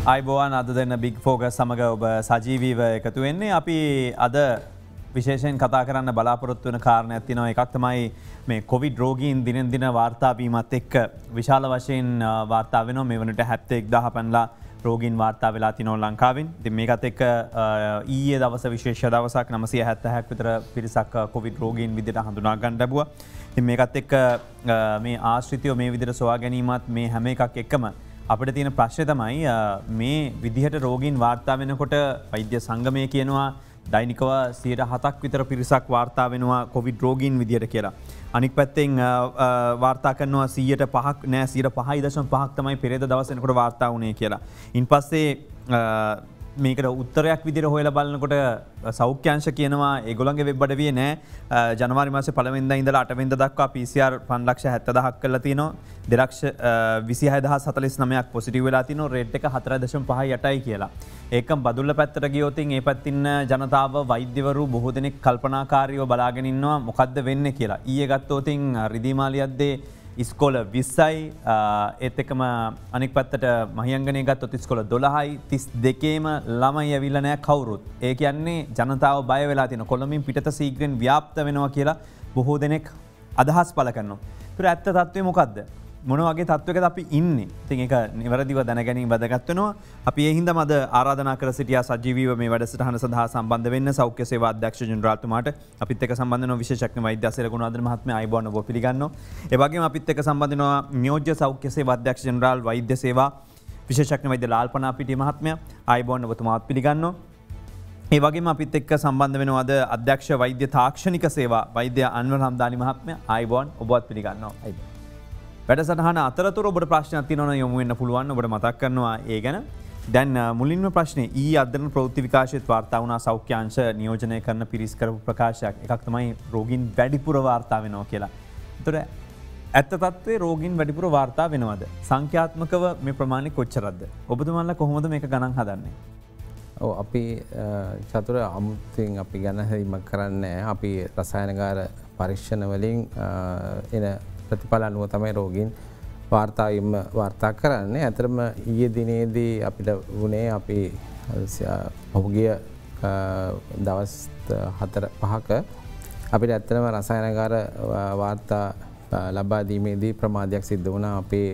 අයිබෝවන් අද දෙන්න බික් ෆෝකස් සමඟ ඔබ සජීවීව එකතු වෙන්නේ අපි අද විශේෂයෙන් කතා කරන්න බලාපොරොත්තු වන කාරණ ඇතිනව එකක් තමයි මේ කොවිඩ් රෝගීන් දිනෙන් දින වාර්තාවීමත් එක්ක විශාල වශයෙන් වාර්තා වෙනවා මේ වනට 71,000 පැනලා රෝගීන් වාර්තා වෙලා තිනෝ ලංකාවෙන්. ඉතින් මේකත් එක්ක ඊයේ දවස විශේෂ දවසක් 970ක් විතර පිරිසක් කොවිඩ් රෝගීන් විදිහට හඳුනා ගන්න ලැබුවා. ඉතින් මේකත් එක්ක මේ ආශ්‍රිතයෝ මේ විදිහට සොයා ගැනීමත් මේ හැම එකක් එක්කම අපිට තියෙන ප්‍රශ්නේ තමයි මේ විදිහට රෝගීන් වාර්තා වෙනකොට වෛද්‍ය සංගමය කියනවා දෛනිකව 7% විතර පිරිසක් වාර්තා වෙනවා කොවිඩ් රෝගීන් විදිහට කියලා. අනික් පැත්තෙන් වාර්තා කරනවා 100%ක් නෑ 5.5ක් තමයි පෙරේද දවස් වෙනකොට වාර්තා වුණේ කියලා. ඉන්පස්සේ මේකට උත්තරයක් විදිහට හොයලා බලනකොට සෞඛ්‍යාංශ කියනවා ඒගොල්ලන්ගේ වෙබ් අඩවියේ නෑ ජනවාරි මාසේ 1 වෙනිදා ඉඳලා 8 වෙනිදා දක්වා PCR 5,70,000ක් කරලා තිනවා 2,26,049ක් පොසිටිව් වෙලා තිනවා රේට් එක 4.58යි කියලා. ඒකම බදුල්ල පැත්තට ගියොත් ඒ පැත්තින් ජනතාව වෛද්‍යවරු බොහෝ දෙනෙක් කල්පනාකාරීව බලාගෙන ඉන්නවා මොකද්ද වෙන්නේ කියලා. ඊයේ ගත්තොත් රිදී මාලියද්දේ ඉස්කෝල 20යි ඒත් එකම අනික් පැත්තට මහියංගනය ගත්තොත් ඉස්කෝල 12යි 32ේම ළමයි ඇවිල්ලා නැහැ කවුරුත්. ඒ කියන්නේ ජනතාව බය වෙලා තියෙන කොළඹින් පිටත සීඝ්‍රයෙන් ව්‍යාප්ත වෙනවා කියලා බොහෝ දෙනෙක් අදහස් පළ කරනවා. ඒතර ඇත්ත තත්ත්වය මොකද්ද? මොන වගේ තත්ත්වයකද අපි ඉන්නේ? ඉතින් ඒක නිවැරදිව දැනගැනීම වැදගත් වෙනවා. අපි ඒ හින්දාම අද ආරාධනා කර සිටියා සජීවීව මේ වැඩසටහන සඳහා සම්බන්ධ වෙන්න සෞඛ්‍ය සේවා අධ්‍යක්ෂ ජෙනරාල්තුමාට අපිත් එක්ක සම්බන්ධ වෙන විශේෂඥ වෛද්‍ය අසේල ගුණාධර මහත්මයා අයිබෝන් ඔබ පිළිගන්නවා. ඒ වගේම අපිත් එක්ක සම්බන්ධ වෙනවා නියෝජ්‍ය සෞඛ්‍ය සේවා අධ්‍යක්ෂ ජෙනරාල් වෛද්‍ය සේවා විශේෂඥ වෛද්‍ය ලාල්පනා පිටිය මහත්මයා අයිබෝන් ඔබතුමාත් පිළිගන්නවා. ඒ වගේම අපිත් එක්ක සම්බන්ධ වෙනවා අද අධ්‍යක්ෂ වෛද්‍ය තාක්ෂණික සේවා වෛද්‍ය අන්වර් හම්දානි මහත්මයා අයිබෝන් ඔබවත් පිළිගන්නවා. වැඩසටහන අතරතුර ඔබට ප්‍රශ්නයක් තියෙනවා යොමු වෙන්න පුළුවන් ඔබට මතක් කරනවා ඒ ගැන. දැන් මුලින්ම ප්‍රශ්නේ ඊ අධ්‍යයන ප්‍රවෘත්ති විකාශයේත් වාර්තා වුණා සෞඛ්‍යාංශ නියෝජනය කරන පිරිස් කරපු ප්‍රකාශයක්. එකක් තමයි රෝගීන් වැඩිපුර වාර්තා වෙනවා කියලා. ඒතර ඇත්ත තත්ත්වයේ රෝගීන් වැඩිපුර වාර්තා වෙනවද? සංඛ්‍යාත්මකව මේ ප්‍රමාණය කොච්චරද? ඔබතුමාලා කොහොමද මේක ගණන් හදන්නේ? ඔව් අපි චතුර අමුතුවෙන් අපි ගණනීමක් කරන්නේ අපි රසායනගාර පරීක්ෂණ වලින් එන ප්‍රතිඵල අනුව තමයි රෝගීන් වාර්තා කරන්නේ. ඇතරම ඊයේ දිනේදී අපිට වුණේ අපි පහුගිය දවස් 4-5ක අපිට ඇත්තටම රසායනගාර වාර්තා ලබා දීමේදී ප්‍රමාදයක් සිද්ධ වුණා. අපේ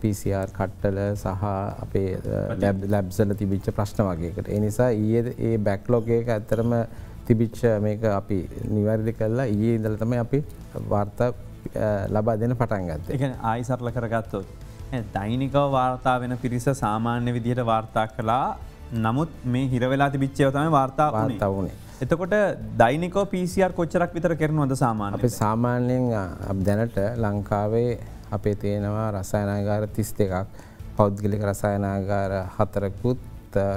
PCR කට්ටල සහ අපේ ලැබ්ස් වල තිබිච්ච ප්‍රශ්න වගේකට. ඒ නිසා ඊයේ ඒ බෑක්ලොග් එක ඇත්තටම තිබිච්ච මේක අපි නිවැරදි කළා. ඊයේ ඉඳලා තමයි අපි වාර්තා ලබා දෙන්න පටන් ගත්තේ. ඒ කියන්නේ ආයි සරල කරගත්තොත් දෛනිකව වාර්තා වෙන පිරිස සාමාන්‍ය විදිහට වාර්තා කළා. නමුත් මේ හිර වෙලා තිබිච්ච ඒවා තමයි වාර්තා වුණේ. එතකොට දෛනිකව PCR කොච්චරක් විතර කරනවද සාමාන්‍යයෙන්? අපි සාමාන්‍යයෙන් දැනට ලංකාවේ අපේ තියෙනවා රසායනාගාර 32ක්, පෞද්ගලික රසායනාගාර 4කුත්,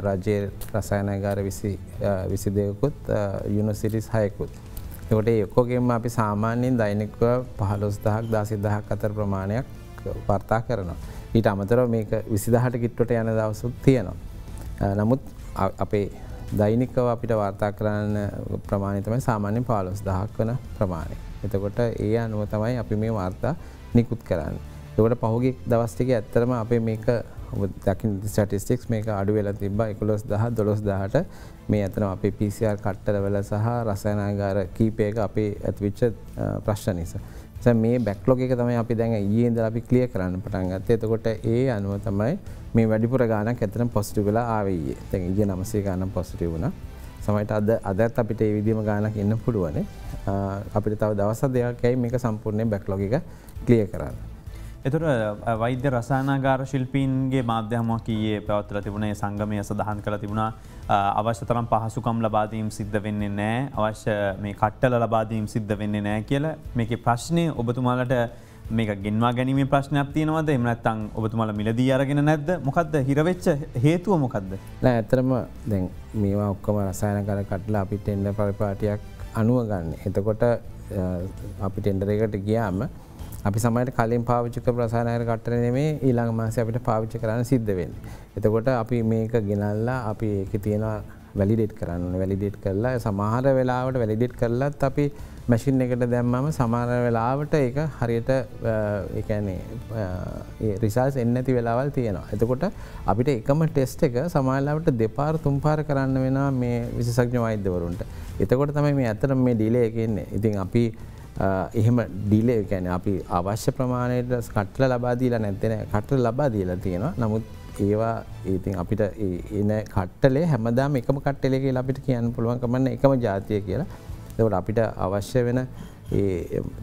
රජයේ රසායනාගාර 22කුත්, යුනිවර්සිටිස් 6කුත්. ඒකට ඒ ඔක්කොගෙම අපි සාමාන්‍යයෙන් දෛනිකව 15,000ක් 16,000ක් අතර ප්‍රමාණයක් වාර්තා කරනවා. ඊට අමතරව මේක 20,000ට කිට්ටුවට යන දවසුත් තියෙනවා. නමුත් අපේ දෛනිකව අපිට වාර්තා කරන්න ප්‍රමාණය තමයි සාමාන්‍යයෙන් 15,000ක් වන ප්‍රමාණය. එතකොට ඒ අනුව තමයි අපි මේ වාර්තා නිකුත් කරන්නේ. ඒකට පහුගිය දවස් ටිකේ ඇත්තටම අපේ මේක දකින්න ස්ටැටිස්ටික්ස් මේක අඩු වෙලා තිබ්බා 11,000 12,000ට මේ අතන අපේ PCR කට්ටලවල සහ රසායනාගාර කීපයක අපේ ඇතිවෙච්ච ප්‍රශ්න නිසා. මේ බැක්ලොග් එක තමයි අපි දැන් ඊයේ ඉඳලා අපි ක්ලියර් කරන්න පටන් ගත්තේ. එතකොට ඒ අනුව තමයි මේ වැඩිපුර ගාණක් ඇත්තටම පොසිටිව් වෙලා ආවේ ඊයේ. දැන් ඊයේ 900 ගාණක් පොසිටිව් වුණා. සමහරවිට අදත් අපිට මේ විදිහම ගාණක් එන්න පුළුවන්. අපිට තව දවස් දෙකකයි මේක සම්පූර්ණයෙන් බැක්ලොග් එක ක්ලියර් කරන්න. එතකොට වෛද්‍ය රසායනාගාර ශිල්පීන්ගේ මාධ්‍ය හමුවක් ඊයේ පැවැත්වලා තිබුණේ සංගමය සඳහන් කරලා තිබුණා අවශ්‍ය තරම් පහසුකම් ලබා දීම සිද්ධ වෙන්නේ නැහැ, අවශ්‍ය මේ කට්ටල ලබා දීම සිද්ධ වෙන්නේ නැහැ කියලා. මේකේ ප්‍රශ්නේ ඔබතුමාලට මේක ගෙන්වා ගැනීමේ ප්‍රශ්නයක් තියෙනවද? එහෙම නැත්නම් ඔබතුමාලා මිලදී අරගෙන නැද්ද? මොකද්ද හිර වෙච්ච හේතුව මොකද්ද? නෑ ඇත්තටම දැන් මේවා ඔක්කොම රසායනගාර කට්ටල අපි ටෙන්ඩර් පරිපාටියක් අනුව ගන්න. එතකොට අපි ටෙන්ඩර් එකට ගියාම අපි සමහරට කලින් පාවිච්චි කරපු රසායනික කට්ටල නෙමෙයි ඊළඟ මාසේ අපිට පාවිච්චි කරන්න සිද්ධ වෙන්නේ. එතකොට අපි මේක ගෙනල්ලා අපි ඒකේ තියෙන වැලිඩේට් කරන්න වැලිඩේට් කරලා සමහර වෙලාවට වැලිඩේට් කරලත් අපි මැසින් එකට දැම්මම සමහර වෙලාවට ඒක හරියට රිසල්ස් එන්න ඇති වෙලාවල් තියෙනවා. එතකොට අපිට එකම ටෙස්ට් එක සමහරලාවට දෙපාර තුන්පාර කරන්න වෙනවා මේ විශේෂඥ වෛද්‍යවරුන්ට. එතකොට තමයි මේ ඇත්තටම මේ ඩිලේ එක එන්නේ. ඉතින් අපි එහෙම ඩිලේ කියන්නේ අපි අවශ්‍ය ප්‍රමාණයට කට්ටල ලබා දීලා නැත්නම් කට්ටල ලබා දීලා තියෙනවා. නමුත් ඒවා ඉතින් අපිට එන කට්ටලේ හැමදාම එකම කට්ටලේ කියලා අපිට කියන්න පුළුවන් කම නැහැ එකම ජාතිය කියලා. ඒකට අපිට අවශ්‍ය වෙන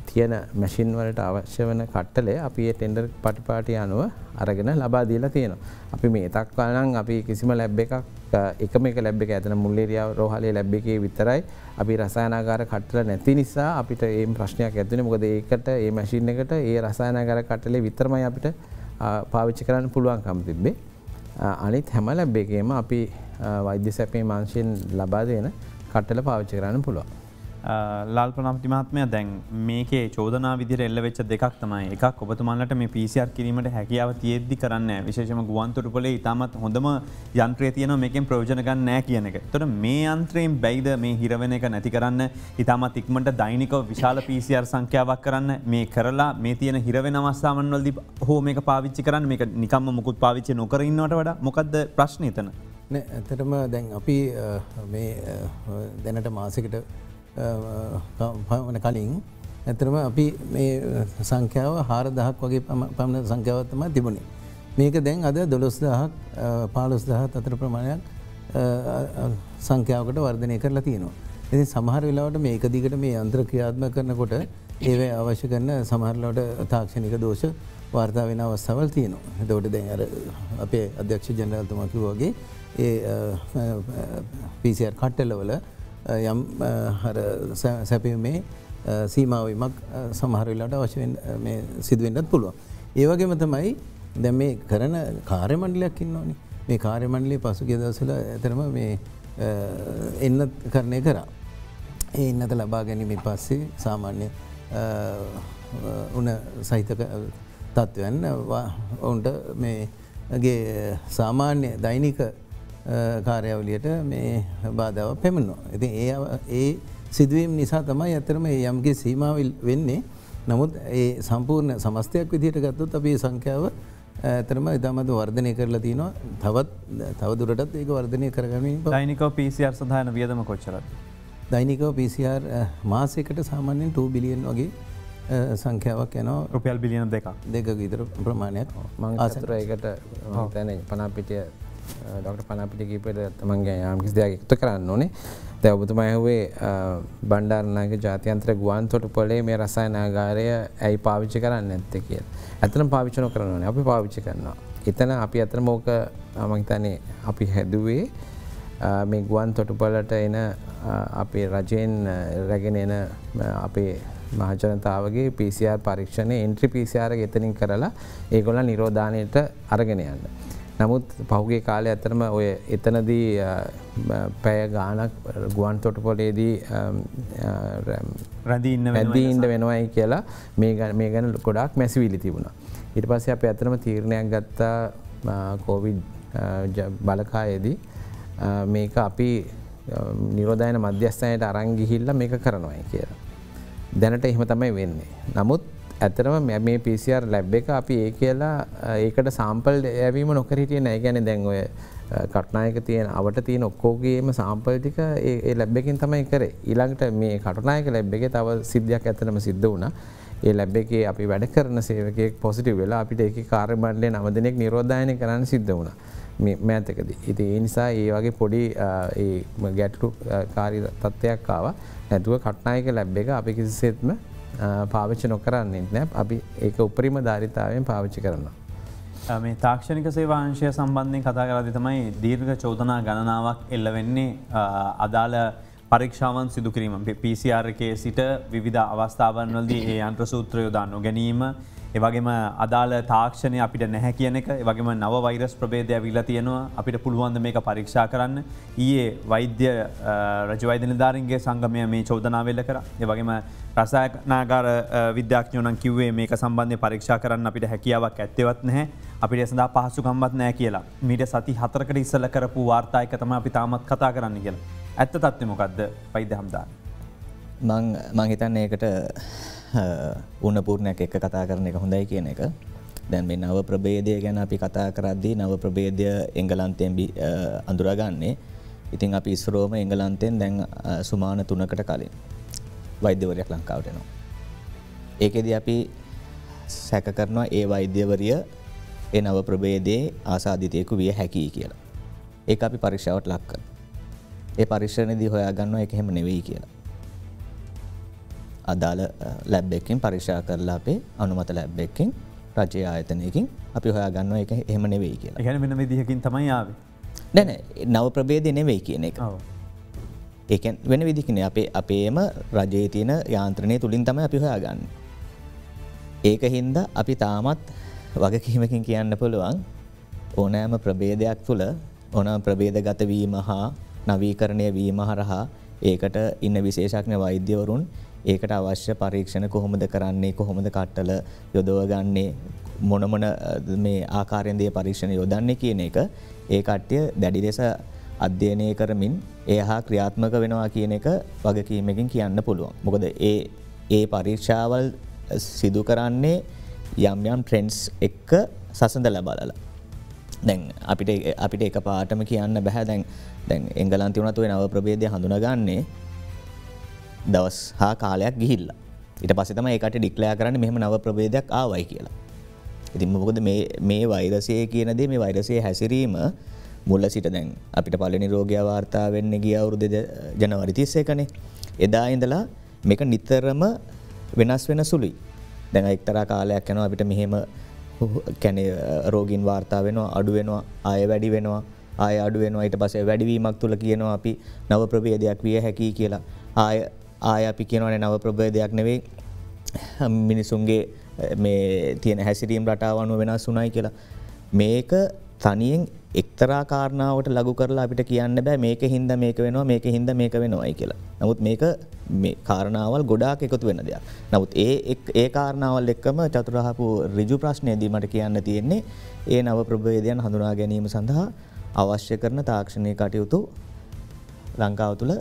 තියෙන මැෂින් වලට අවශ්‍ය වෙන කට්ටලේ අපි ඒ ටෙන්ඩර් පටිපාටි අනුව අරගෙන ලබා දීලා තියෙනවා. අපි මේ දක්වා නම් අපි කිසිම ලැබ් එකක් එකම එක ලැබ් එක ඇතන මුල්ලේරියාව රෝහලේ ලැබ් එකේ විතරයි අපි රසායනාගාර කට්ටල නැති නිසා අපිට මේ ප්‍රශ්නයක් ඇති වෙනවා. මොකද ඒකට මේ මැෂින් එකට ඒ රසායනාගාර කට්ටලේ විතරමයි අපිට පාවිච්චි කරන්න පුළුවන්කම තිබ්බේ. අනිත් හැම ලැබ් එකේම අපි වෛද්‍ය සැපේ මාංශයෙන් ලබා දෙන කට්ටල පාවිච්චි කරන්න පුළුවන්. ලාල්පනම්ති මහත්මය දැන් මේකේ චෝදනා විදිහට එල්ල වෙච්ච දෙකක් තමයි. එකක් ඔබතුමාලට මේ PCR කිරීමට හැකියාව තියෙද්දි කරන්නේ විශේෂම ගුවන්තොටුපළේ ඉතාමත් හොඳම යන්ත්‍රය තියෙනවා මේකෙන් ප්‍රයෝජන ගන්න නැහැ කියන එක. ඒතකොට මේ යන්ත්‍රයෙන් බැයිද මේ හිරවෙන එක නැති කරන්න ඉතාමත් ඉක්මනට දෛනිකව විශාල PCR සංඛ්‍යාවක් කරන්න මේ කරලා මේ තියෙන හිරවෙන අවස්ථාවන් වලදී හෝ මේක පාවිච්චි කරන්න මේක නිකම්ම මුකුත් පාවිච්චි නොකර ඉන්නවට වඩා මොකද්ද ප්‍රශ්නේ එතන? නෑ ඇත්තටම දැන් අපි මේ දැනට මාසෙකට කලින් ඇතරම අපි මේ සංඛ්‍යාව 4000ක් වගේ පමණ සංඛ්‍යාවක් තමයි තිබුණේ. මේක දැන් අද 12000ක් 15000ක් අතර ප්‍රමාණයක් සංඛ්‍යාවකට වර්ධනය කරලා තියෙනවා. ඉතින් සමහර වෙලාවට මේක දිගට මේ යන්ත්‍ර ක්‍රියාත්මක කරනකොට ඒවේ අවශ්‍ය කරන සමහර වෙලාවට තාක්ෂණික දෝෂ වාර්තා වෙන අවස්ථාවල් තියෙනවා. එතකොට දැන් අර අපේ අධ්‍යක්ෂ ජනරාල්තුමා කිව්වා වගේ ඒ PCR කට්ටලවල යම් සැපීමේ සීමාවීමක් සමහර වෙලාවට අවශ්‍ය මේ සිදුවෙන්නත් පුළුවන්. ඒ වගේම තමයි දැන් මේ කරන කාර්ය මණ්ඩලයක් ඉන්නවනේ. මේ කාර්ය මණ්ඩලයේ පසුගිය දවස්වල ඇතරම මේ එන්නත් කරණය කරා. ඒ එන්නත ලබා ගැනීමෙන් පස්සේ සාමාන්‍ය උණ සහිත තත්ත්වයන් ඔවුන්ට මේගේ සාමාන්‍ය දෛනික කාර්යාවලියට මේ බාධාව පැමිණෙනවා. ඉතින් ඒ සිදුවීම් නිසා තමයි ඇත්තටම මේ යම්කි සීමාවල් වෙන්නේ. නමුත් ඒ සම්පූර්ණ සමස්තයක් විදිහට ගත්තොත් අපි මේ සංඛ්‍යාව ඇත්තටම ඉතාමත් වර්ධනය කරලා තිනවා. තව දුරටත් ඒක වර්ධනය කරගන්න. දෛනිකව PCR සඳහා යන වියදම කොච්චරද? දෛනිකව PCR මාසයකට සාමාන්‍යයෙන් 2 බිලියන් වගේ සංඛ්‍යාවක් යනවා. රුපියල් බිලියන 2ක විතර ප්‍රමාණයක්. මම අතට ඒකට දැන් පනාපිටිය ඩොක්ටර් පනාපිටිය කීපෙද තමන්ගේ යම් කිසි දෙයක් එකතු කරන්න ඕනේ. දැන් ඔබතුමා ඇහුවේ බණ්ඩාරනායක ජාත්‍යන්තර ගුවන්තොටුපළේ මේ රසායනාගාරය ඇයි පාවිච්චි කරන්නේ නැත්තේ කියලා. ඇත්තටම පාවිච්චි නොකරන ඕනේ. අපි පාවිච්චි කරනවා. එතන අපි අතරම ඕක මම හිතන්නේ අපි හැදුවේ මේ ගුවන්තොටුපළට එන අපේ රජයෙන් රැගෙන එන අපේ මහජනතාවගේ PCR පරීක්ෂණයේ එන්ට්‍රි PCR එක එතනින් කරලා ඒගොල්ලන් නිරෝධානයට අරගෙන යන්න. නමුත් පහුගිය කාලේ ඇත්තටම ඔය එතනදී පැය ගාණක් ගුවන්තොටුපළේදී රැඳී ඉන්න වෙනවයි කියලා මේ ගැන ගොඩාක් මැසිවිලි තිබුණා. ඊට පස්සේ අපි ඇත්තටම තීරණයක් ගත්තා කොවිඩ් බලකායේදී මේක අපි නිරෝධායන මධ්‍යස්ථානයට අරන් ගිහිල්ලා මේක කරනවායි කියලා. දැනට එහෙම තමයි වෙන්නේ. නමුත් ඇතරම මේ PCR ලැබ් එක අපි ඒ කියලා ඒකට සාම්පල් යැවීම නොකර හිටියේ නැහැ. ඒ කියන්නේ දැන් ඔය කටුනායක තියෙන අවට තියෙන ඔක්කොගේම සාම්පල් ටික ඒ ලැබ් එකෙන් තමයි කරේ. ඊළඟට මේ කටුනායක ලැබ් එකේ තව සිද්ධියක් ඇත්තටම සිද්ධ වුණා. ඒ ලැබ් එකේ අපි වැඩ කරන සේවකයෙක් පොසිටිව් වෙලා අපිට ඒකේ කාර්ය මණ්ඩලයේ 9 දෙනෙක් නිරෝධායනය කරන්න සිද්ධ වුණා. මේ මෑතකදී. ඉතින් ඒ නිසා ඒ වගේ පොඩි ඒ ගැටලුකාරී තත්ත්වයක් ආවා. නැතුව කටුනායක ලැබ් එක අපි කිසිසේත්ම පාවිච්චි නොකරන්නේ නැහැ. අපි ඒක උපරිම ධාරිතාවයෙන් පාවිච්චි කරනවා. මේ තාක්ෂණික සේවාංශය සම්බන්ධයෙන් කතා කරද්දී තමයි දීර්ඝ චෝදනා ගණනාවක් එල්ල වෙන්නේ අදාළ පරීක්ෂාවන් සිදු කිරීම. PCR එකේ සිට විවිධ අවස්ථාවන් වලදී ඒ යන්ත්‍ර සූත්‍ර යොදා නොගැනීම, ඒවගේම අදාළ තාක්ෂණය අපිට නැහැ කියන එක වගේම නව වෛරස් ප්‍රභේදය ඇවිල්ලා තියෙනවා අපිට පුළුවන්ද මේක පරීක්ෂා කරන්න ඊයේ වෛද්‍ය රජවෛද්‍ය නිලධාරීන්ගේ සංගමය මේ චෝදනාව එල්ල කරා. ඒ වගේම රසායනාගාර විද්‍යාඥයෝ නම් කිව්වේ මේක සම්බන්ධයෙන් පරීක්ෂා කරන්න අපිට හැකියාවක් ඇත්තේවත් නැහැ. අපිට ඒ සඳහා පහසුකම්වත් නැහැ කියලා. මීට සති 4කට ඉස්සෙල්ලා කරපු වාර්තා එක තමයි අපි තාමත් කතා කරන්න කියලා. ඇත්ත තත්ත්වය මොකද්ද වෛද්‍ය හම්දාන? මං හිතන්නේ ඒකට උන්නපූර්ණයක් එක්ක කතා කරන එක හොඳයි කියන එක. දැන් මේ නව ප්‍රභේදය ගැන අපි කතා කරද්දී නව ප්‍රභේදය එංගලන්තයෙන් අඳුරගන්නේ. ඉතින් අපි ඉස්රෝම එංගලන්තයෙන් දැන් සුමාන 3කට කලින් වෛද්‍යවරයෙක් ලංකාවට එනවා. ඒකෙදී අපි සැක කරනවා ඒ වෛද්‍යවරිය ඒ නව ප්‍රභේදයේ ආසාදිතයෙකු විය හැකියි කියලා. ඒක අපි පරීක්ෂාවට ලක් කරනවා. ඒ පරීක්ෂණයේදී හොයාගන්නවා ඒක එහෙම නෙවෙයි කියලා. අදාළ ලැබ් එකකින් පරීක්ෂා කරලා අපේ අනුමත ලැබ් එකකින් රජයේ ආයතනයකින් අපි හොයාගන්නවා ඒක එහෙම නෙවෙයි කියලා. ඒ කියන්නේ වෙන විදිහකින් තමයි ආවේ. නෑ නව ප්‍රභේදය නෙවෙයි කියන එක. ඔව්. ඒ කියන්නේ වෙන විදිහකින් අපේම රජයේ තියෙන යාන්ත්‍රණය තුලින් තමයි අපි හොයාගන්නේ. ඒකින්ද අපි තාමත් වගකීමකින් කියන්න පුළුවන් ඕනෑම ප්‍රභේදයක් තුළ ඕනෑම ප්‍රභේදගත වීම හා නවීකරණය වීම හරහා ඒකට ඉන්න විශේෂඥ වෛද්‍යවරුන් ඒකට අවශ්‍ය පරීක්ෂණ කොහොමද කරන්නේ කොහොමද කට්ටල යොදවගන්නේ මොන මේ ආකාරයෙන් දී පරීක්ෂණ යොදන්නේ කියන එක ඒ කට්ටිය දැඩි ලෙස අධ්‍යයනය කරමින් ඒ හා ක්‍රියාත්මක වෙනවා කියන එක වගකීමකින් කියන්න පුළුවන්. මොකද ඒ පරීක්ෂාවල් සිදු කරන්නේ යම් ට්‍රෙන්ඩ්ස් එක්ක සසඳලා බලලා. දැන් අපිට එකපාරටම කියන්න බෑ දැන් එංගලන්තේ වුණත් ඔය නව ප්‍රභේදය හඳුනාගන්නේ දවස් හා කාලයක් ගිහිල්ලා. ඊට පස්සේ තමයි ඒකට ඩික්ලෙයාර් කරන්නේ මෙහෙම නව ප්‍රභේදයක් ආවයි කියලා. ඉතින් මොකද මේ වෛරසය කියන දේ මේ වෛරසයේ හැසිරීම මුල සිට දැන් අපිට පළවෙනි රෝගය වාර්තා වෙන්නේ ගිය අවුරුදු ජනවාරි 31නේ. එදා ඉඳලා මේක නිතරම වෙනස් වෙන සුළුයි. දැන් එක්තරා කාලයක් යනවා අපිට මෙහෙම කියන්නේ රෝගීන් වාර්තා වෙනවා අඩු වෙනවා ආය වැඩි වෙනවා ආය අඩු වෙනවා ඊට පස්සේ වැඩිවීමක් තුල කියනවා අපි නව ප්‍රභේදයක් විය හැකියි කියලා. ආය අපි කියනවානේ නව ප්‍රභේදයක් නෙවෙයි මිනිසුන්ගේ මේ තියෙන හැසිරීම් රටාව අනුව වෙනස් වුණායි කියලා. මේක තනියෙන් එක්තරා කාරණාවකට ලඝු කරලා අපිට කියන්න බෑ මේකෙන් මේක වෙනවා මේකෙන් මේක වෙනවායි කියලා. නමුත් මේක මේ කාරණාවල් ගොඩාක් එකතු වෙන දෙයක්. නමුත් ඒ කාරණාවල් එක්කම චතුරාහපු ඍජු ප්‍රශ්නයේදී මට කියන්න තියෙන්නේ ඒ නව ප්‍රභේදයන් හඳුනා ගැනීම සඳහා අවශ්‍ය කරන තාක්ෂණික කටයුතු ලංකාව තුළ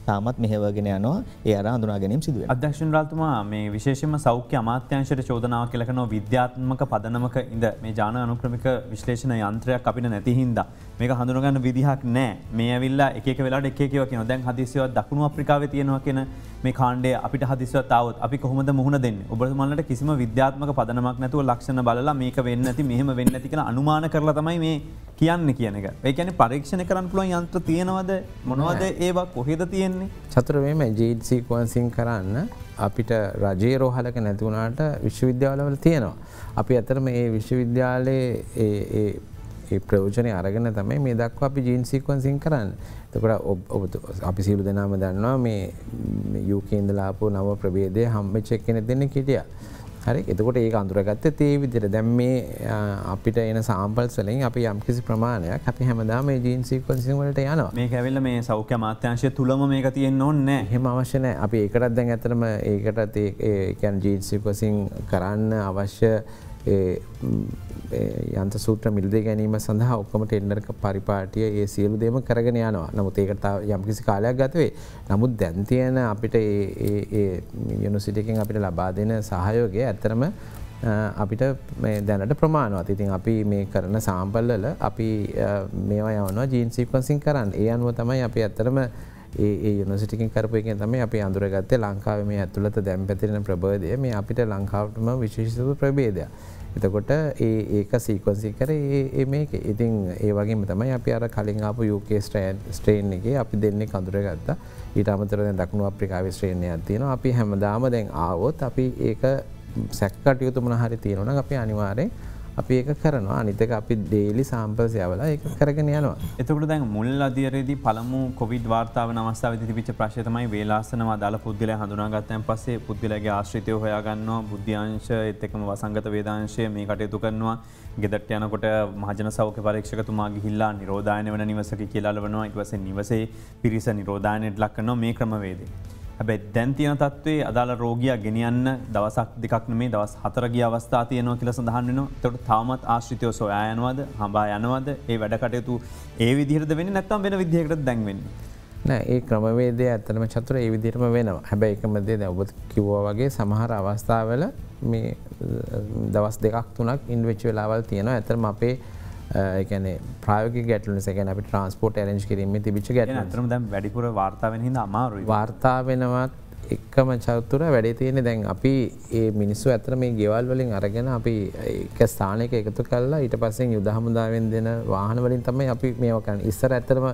තාමත් මෙහෙවගෙන යනවා ඒ අර හඳුනා ගැනීම සිදු වෙනවා. අධ්‍යක්ෂ ජනරාල්තුමා මේ විශේෂයෙන්ම සෞඛ්‍ය අමාත්‍යාංශයට චෝදනාවක් කියලා කරනවා විද්‍යාත්මක පදනමක ඉඳ මේ ජාන අනුක්‍රමික විශ්ලේෂණ යන්ත්‍රයක් අපිට නැති හින්දා මේක හඳුනා ගන්න විදිහක් නැහැ. මේ ඇවිල්ලා එක වෙලාවට එක ඒවා කියනවා. දැන් හදිස්සියවත් දකුණු අප්‍රිකාවේ තියෙනවා කියන මේ කාණ්ඩය අපිට හදිස්සියවත් ආවොත් අපි කොහොමද මුහුණ දෙන්නේ? ඔබතුමාලට කිසිම විද්‍යාත්මක පදනමක් නැතුව ලක්ෂණ බලලා මේක වෙන්නේ නැති මෙහෙම වෙන්නේ නැති කියලා අනුමාන කරලා තමයි මේ කියන්නේ කියන එක. ඒ කියන්නේ පරීක්ෂණ කරන්න පුළුවන් යන්ත්‍ර තියෙනවද? මොනවද ඒවා කොහෙද තියෙන්නේ? චතුර මේ ජීන් සීක්වන්සින් කරන්න අපිට රජයේ රෝහලක නැති වුණාට විශ්වවිද්‍යාලවල තියෙනවා. අපි අතර මේ විශ්වවිද්‍යාලයේ ඒ ප්‍රයෝජනය අරගෙන තමයි මේ දක්වා අපි ජීන් සීක්වන්සින් කරන්නේ. එතකොට අපි සියලු දෙනාම දන්නවා මේ UK ඉඳලා ආපු නව ප්‍රභේදය හම්බෙච්ච කෙනෙක් දෙන්නෙක් හිටියා. හරි. එතකොට ඒක අඳුරගත්තේ ඒ විදිහට. දැන් මේ අපිට එන සාම්පල්ස් වලින් අපි යම්කිසි ප්‍රමාණයක් අපි හැමදාම මේ ජීන් සීක්වන්සින් වලට යනවා. මේක ඇවිල්ලා මේ සෞඛ්‍ය අමාත්‍යාංශය තුලම මේක තියෙන්න ඕනේ නැහැ. එහෙම අවශ්‍ය නැහැ. අපි ඒකටත් දැන් ඇත්තටම ඒකටත් ඒ කියන්නේ ජීන් සීක්වන්සින් කරන්න අවශ්‍ය යන්ත්‍ර සූත්‍ර මිලදී ගැනීම සඳහා ඔක්කොම ටෙන්ඩර් පරිපාටිය ඒ සියලු දේම කරගෙන යනවා. නමුත් ඒකට යම්කිසි කාලයක් ගත වෙයි. නමුත් දැන් තියෙන අපිට ඒ යුනිවර්සිටි එකෙන් අපිට ලබා දෙන සහයෝගය ඇත්තටම අපිට මේ දැනට ප්‍රමාණවත්. ඉතින් අපි මේ කරන සාම්පල් වල අපි මේවා යවනවා ජීන් සීක්වන්සින් කරන්න. ඒ අනුව තමයි අපි ඇත්තටම ඒ යුනිවර්සිටි එකෙන් කරපු එකෙන් තමයි අපි අඳුරගත්තේ ලංකාවේ මේ ඇතුළත දැන් පැතිරෙන ප්‍රභේදය මේ අපිට ලංකාවටම විශේෂිත ප්‍රභේදයක්. එතකොට ඒක සීක්වන්සින් කරේ මේක. ඉතින් ඒ වගේම තමයි අපි අර කලින් ආපු UK ස්ට්‍රේන් එකේ අපි දෙන්නේ අඳුරගත්තා. ඊට අමතරව දැන් දකුණු අප්‍රිකාවේ ස්ට්‍රේන් එකක් තියෙනවා. අපි හැමදාම දැන් ආවොත් අපි ඒක සැක කටයුතු මොන හරි තියෙනවා නම් අපි අනිවාර්යෙන් අපි ඒක කරනවා අනිතක අපි ඩේලි සාම්පල්ස් යවලා ඒක කරගෙන යනවා. එතකොට දැන් මුල් අධීරයේදී පළමු කොවිඩ් වාර්තාව වන අවස්ථාවේදී තිබිච්ච ප්‍රශ්නය තමයි වේලාසනවා දාලා පුද්ගලයා හඳුනාගත්තන් පස්සේ පුද්ගලයාගේ ආශ්‍රිතයෝ හොයාගන්නවා බුද්ධ්‍යාංශ ඒත් එක්කම වසංගත වේදාංශය මේ කටයුතු කරනවා. ගෙදරට යනකොට මහජන සෞඛ්‍ය පරීක්ෂකතුමා ගිහිල්ලා නිරෝධායන වෙන නිවසක කියලා ලබනවා. ඊට පස්සේ නිවසේ පිරිස නිරෝධායනයට ලක් කරනවා මේ ක්‍රමවේදය. හැබැයි දැන් තියෙන තත්ත්වයේ අදාළ රෝගියා ගෙනියන්න දවසක් දෙකක් නෙමෙයි දවස් 4 ගිය අවස්ථා තියෙනවා කියලා සඳහන් වෙනවා. ඒකට තාමත් ආශ්‍රිතයෝ සොයා යනවද, හඹා යනවද? ඒ වැඩ කටයුතු ඒ විදිහටද වෙන්නේ නැත්නම් වෙන විදිහකටද දැන් වෙන්නේ? නෑ ඒ ක්‍රමවේදය ඇත්තටම චතුර ඒ විදිහටම වෙනවා. හැබැයි එකම දේ දැන් ඔබ කිව්වා වගේ සමහර අවස්ථාවල මේ දවස් දෙකක් තුනක් ඉන් වෙච්ච වෙලාවල් තියෙනවා. ඇත්තටම අපේ ඒ කියන්නේ ප්‍රායෝගික ගැටලු නිසා කියන්නේ අපි ට්‍රාන්ස්පෝර්ට් අරේන්ජ් කිරීමේ තිබිච්ච ගැටලු. ඇත්තටම දැන් වැඩිපුර වාර්තා වෙන හින්දා අමාරුයි. වාර්තා වෙනවත් එකම චතුර වැඩේ තියෙන්නේ දැන් අපි මේ මිනිස්සු අතර මේ ගෙවල් වලින් අරගෙන අපි එක ස්ථානයක එකතු කරලා ඊට පස්සේ යුද හමුදාවෙන් දෙන වාහන වලින් තමයි අපි මේවා කරන්නේ. ඉස්සර ඇත්තටම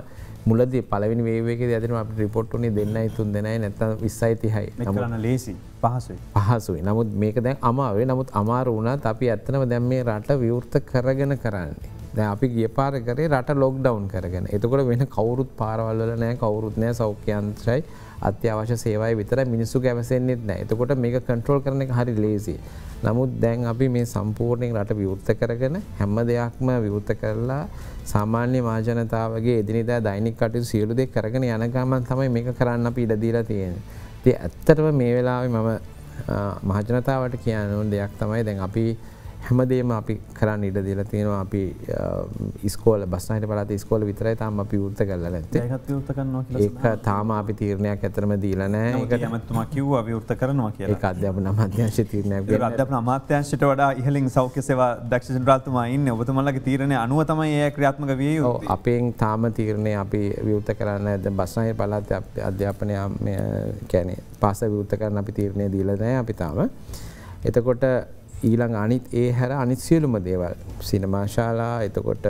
මුලදී පළවෙනි වේව් එකේදී ඇදෙනවා අපිට රිපෝට් උනේ 2යි 3 දෙනයි නැත්නම් 20යි 30යි. මේක කරන්න ලේසි පහසුයි. පහසුයි. නමුත් මේක දැන් අමාරුයි. නමුත් අමාරු වුණත් අපි ඇත්තටම දැන් මේ රට විවෘත කරගෙන කරන්නේ. දැන් අපි ගිය පාර කරේ රට ලොක්ඩවුන් කරගෙන. එතකොට වෙන කවුරුත් පාරවල් වල නැහැ, කවුරුත් නැහැ, සෞඛ්‍ය යන්ත්‍රයි අත්‍යවශ්‍ය සේවායි විතරයි මිනිස්සු ගැවසෙන්නේ නැහැ. එතකොට මේක කන්ට්‍රෝල් කරන එක හරි ලේසි. නමුත් දැන් අපි මේ සම්පූර්ණයෙන් රට විවෘත කරගෙන හැම දෙයක්ම විවෘත කරලා සාමාන්‍ය මහජනතාවගේ එදිනෙදා දෛනික කටයුතු සියලු දේ කරගෙන යන ගමන් තමයි මේක කරන්න අපි ඉඩ දීලා තියෙන්නේ. ඉතින් ඇත්තටම මේ වෙලාවේ මම මහජනතාවට කියන්න ඕන දෙයක් තමයි දැන් අපි හැමදේම අපි කරන්න ඉඩ දීලා තියෙනවා. අපි ඉස්කෝල බස්නාහිර පළාත ඉස්කෝල විතරයි තාම අපි විවෘත කරලා නැත්තේ. ඒකත් විවෘත කරනවා කියලා ඒක තාම අපි තීරණයක් ඇතරම දීලා නැහැ. ඒකට ඇමතුමා කිව්වා විවෘත කරනවා කියලා. ඒක අධ්‍යාපන අමාත්‍යාංශයේ තීරණයක් ඒක අධ්‍යාපන අමාත්‍යාංශයට වඩා ඉහළින් සෞඛ්‍ය සේවා දක්ෂ ජනරාල්තුමා ඉන්නේ. ඔබතුමාලගේ තීරණය අනුව තමයි ඒ ක්‍රියාත්මක විය යුත්තේ. අපෙන් තාම තීරණය අපි විවෘත කරන්න දැන් බස්නාහිර පළාත අධ්‍යාපනය කියන්නේ පාසල් විවෘත කරන්න අපි තීරණය දීලා නැහැ අපි තාම. එතකොට ඊළඟ අනිත් ඒ හැර අනිත් සියලුම දේවල් සිනමා ශාලා එතකොට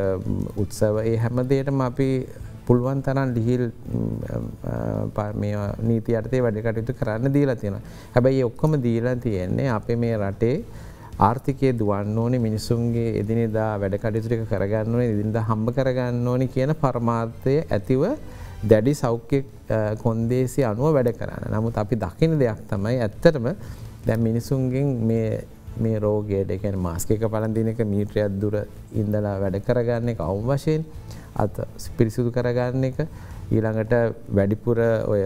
උත්සව ඒ හැම දෙයකටම අපි පුළුවන් තරම් ලිහිල් මේ නීති යටතේ වැඩ කටයුතු කරන්න දීලා තියෙනවා. හැබැයි ඒ ඔක්කොම දීලා තියෙන්නේ අපේ මේ රටේ ආර්ථිකය දුවන්න ඕනේ, මිනිසුන්ගේ එදිනෙදා වැඩ කටයුතු ටික කරගන්න ඕනේ, එදිනෙදා හම්බ කරගන්න ඕනේ කියන පරමාර්ථය ඇතිව දැඩි සෞඛ්‍ය කොන්දේසි අනුව වැඩ කරන්න. නමුත් අපි දකින දෙයක් තමයි ඇත්තටම දැන් මිනිසුන්ගෙන් මේ රෝගයට කියන්නේ මාස්ක් එක පළඳින එක මීටරයක් දුර ඉඳලා වැඩ කරගන්න එක අවම වශයෙන් අත පිරිසිදු කරගන්න එක ඊළඟට වැඩිපුර ඔය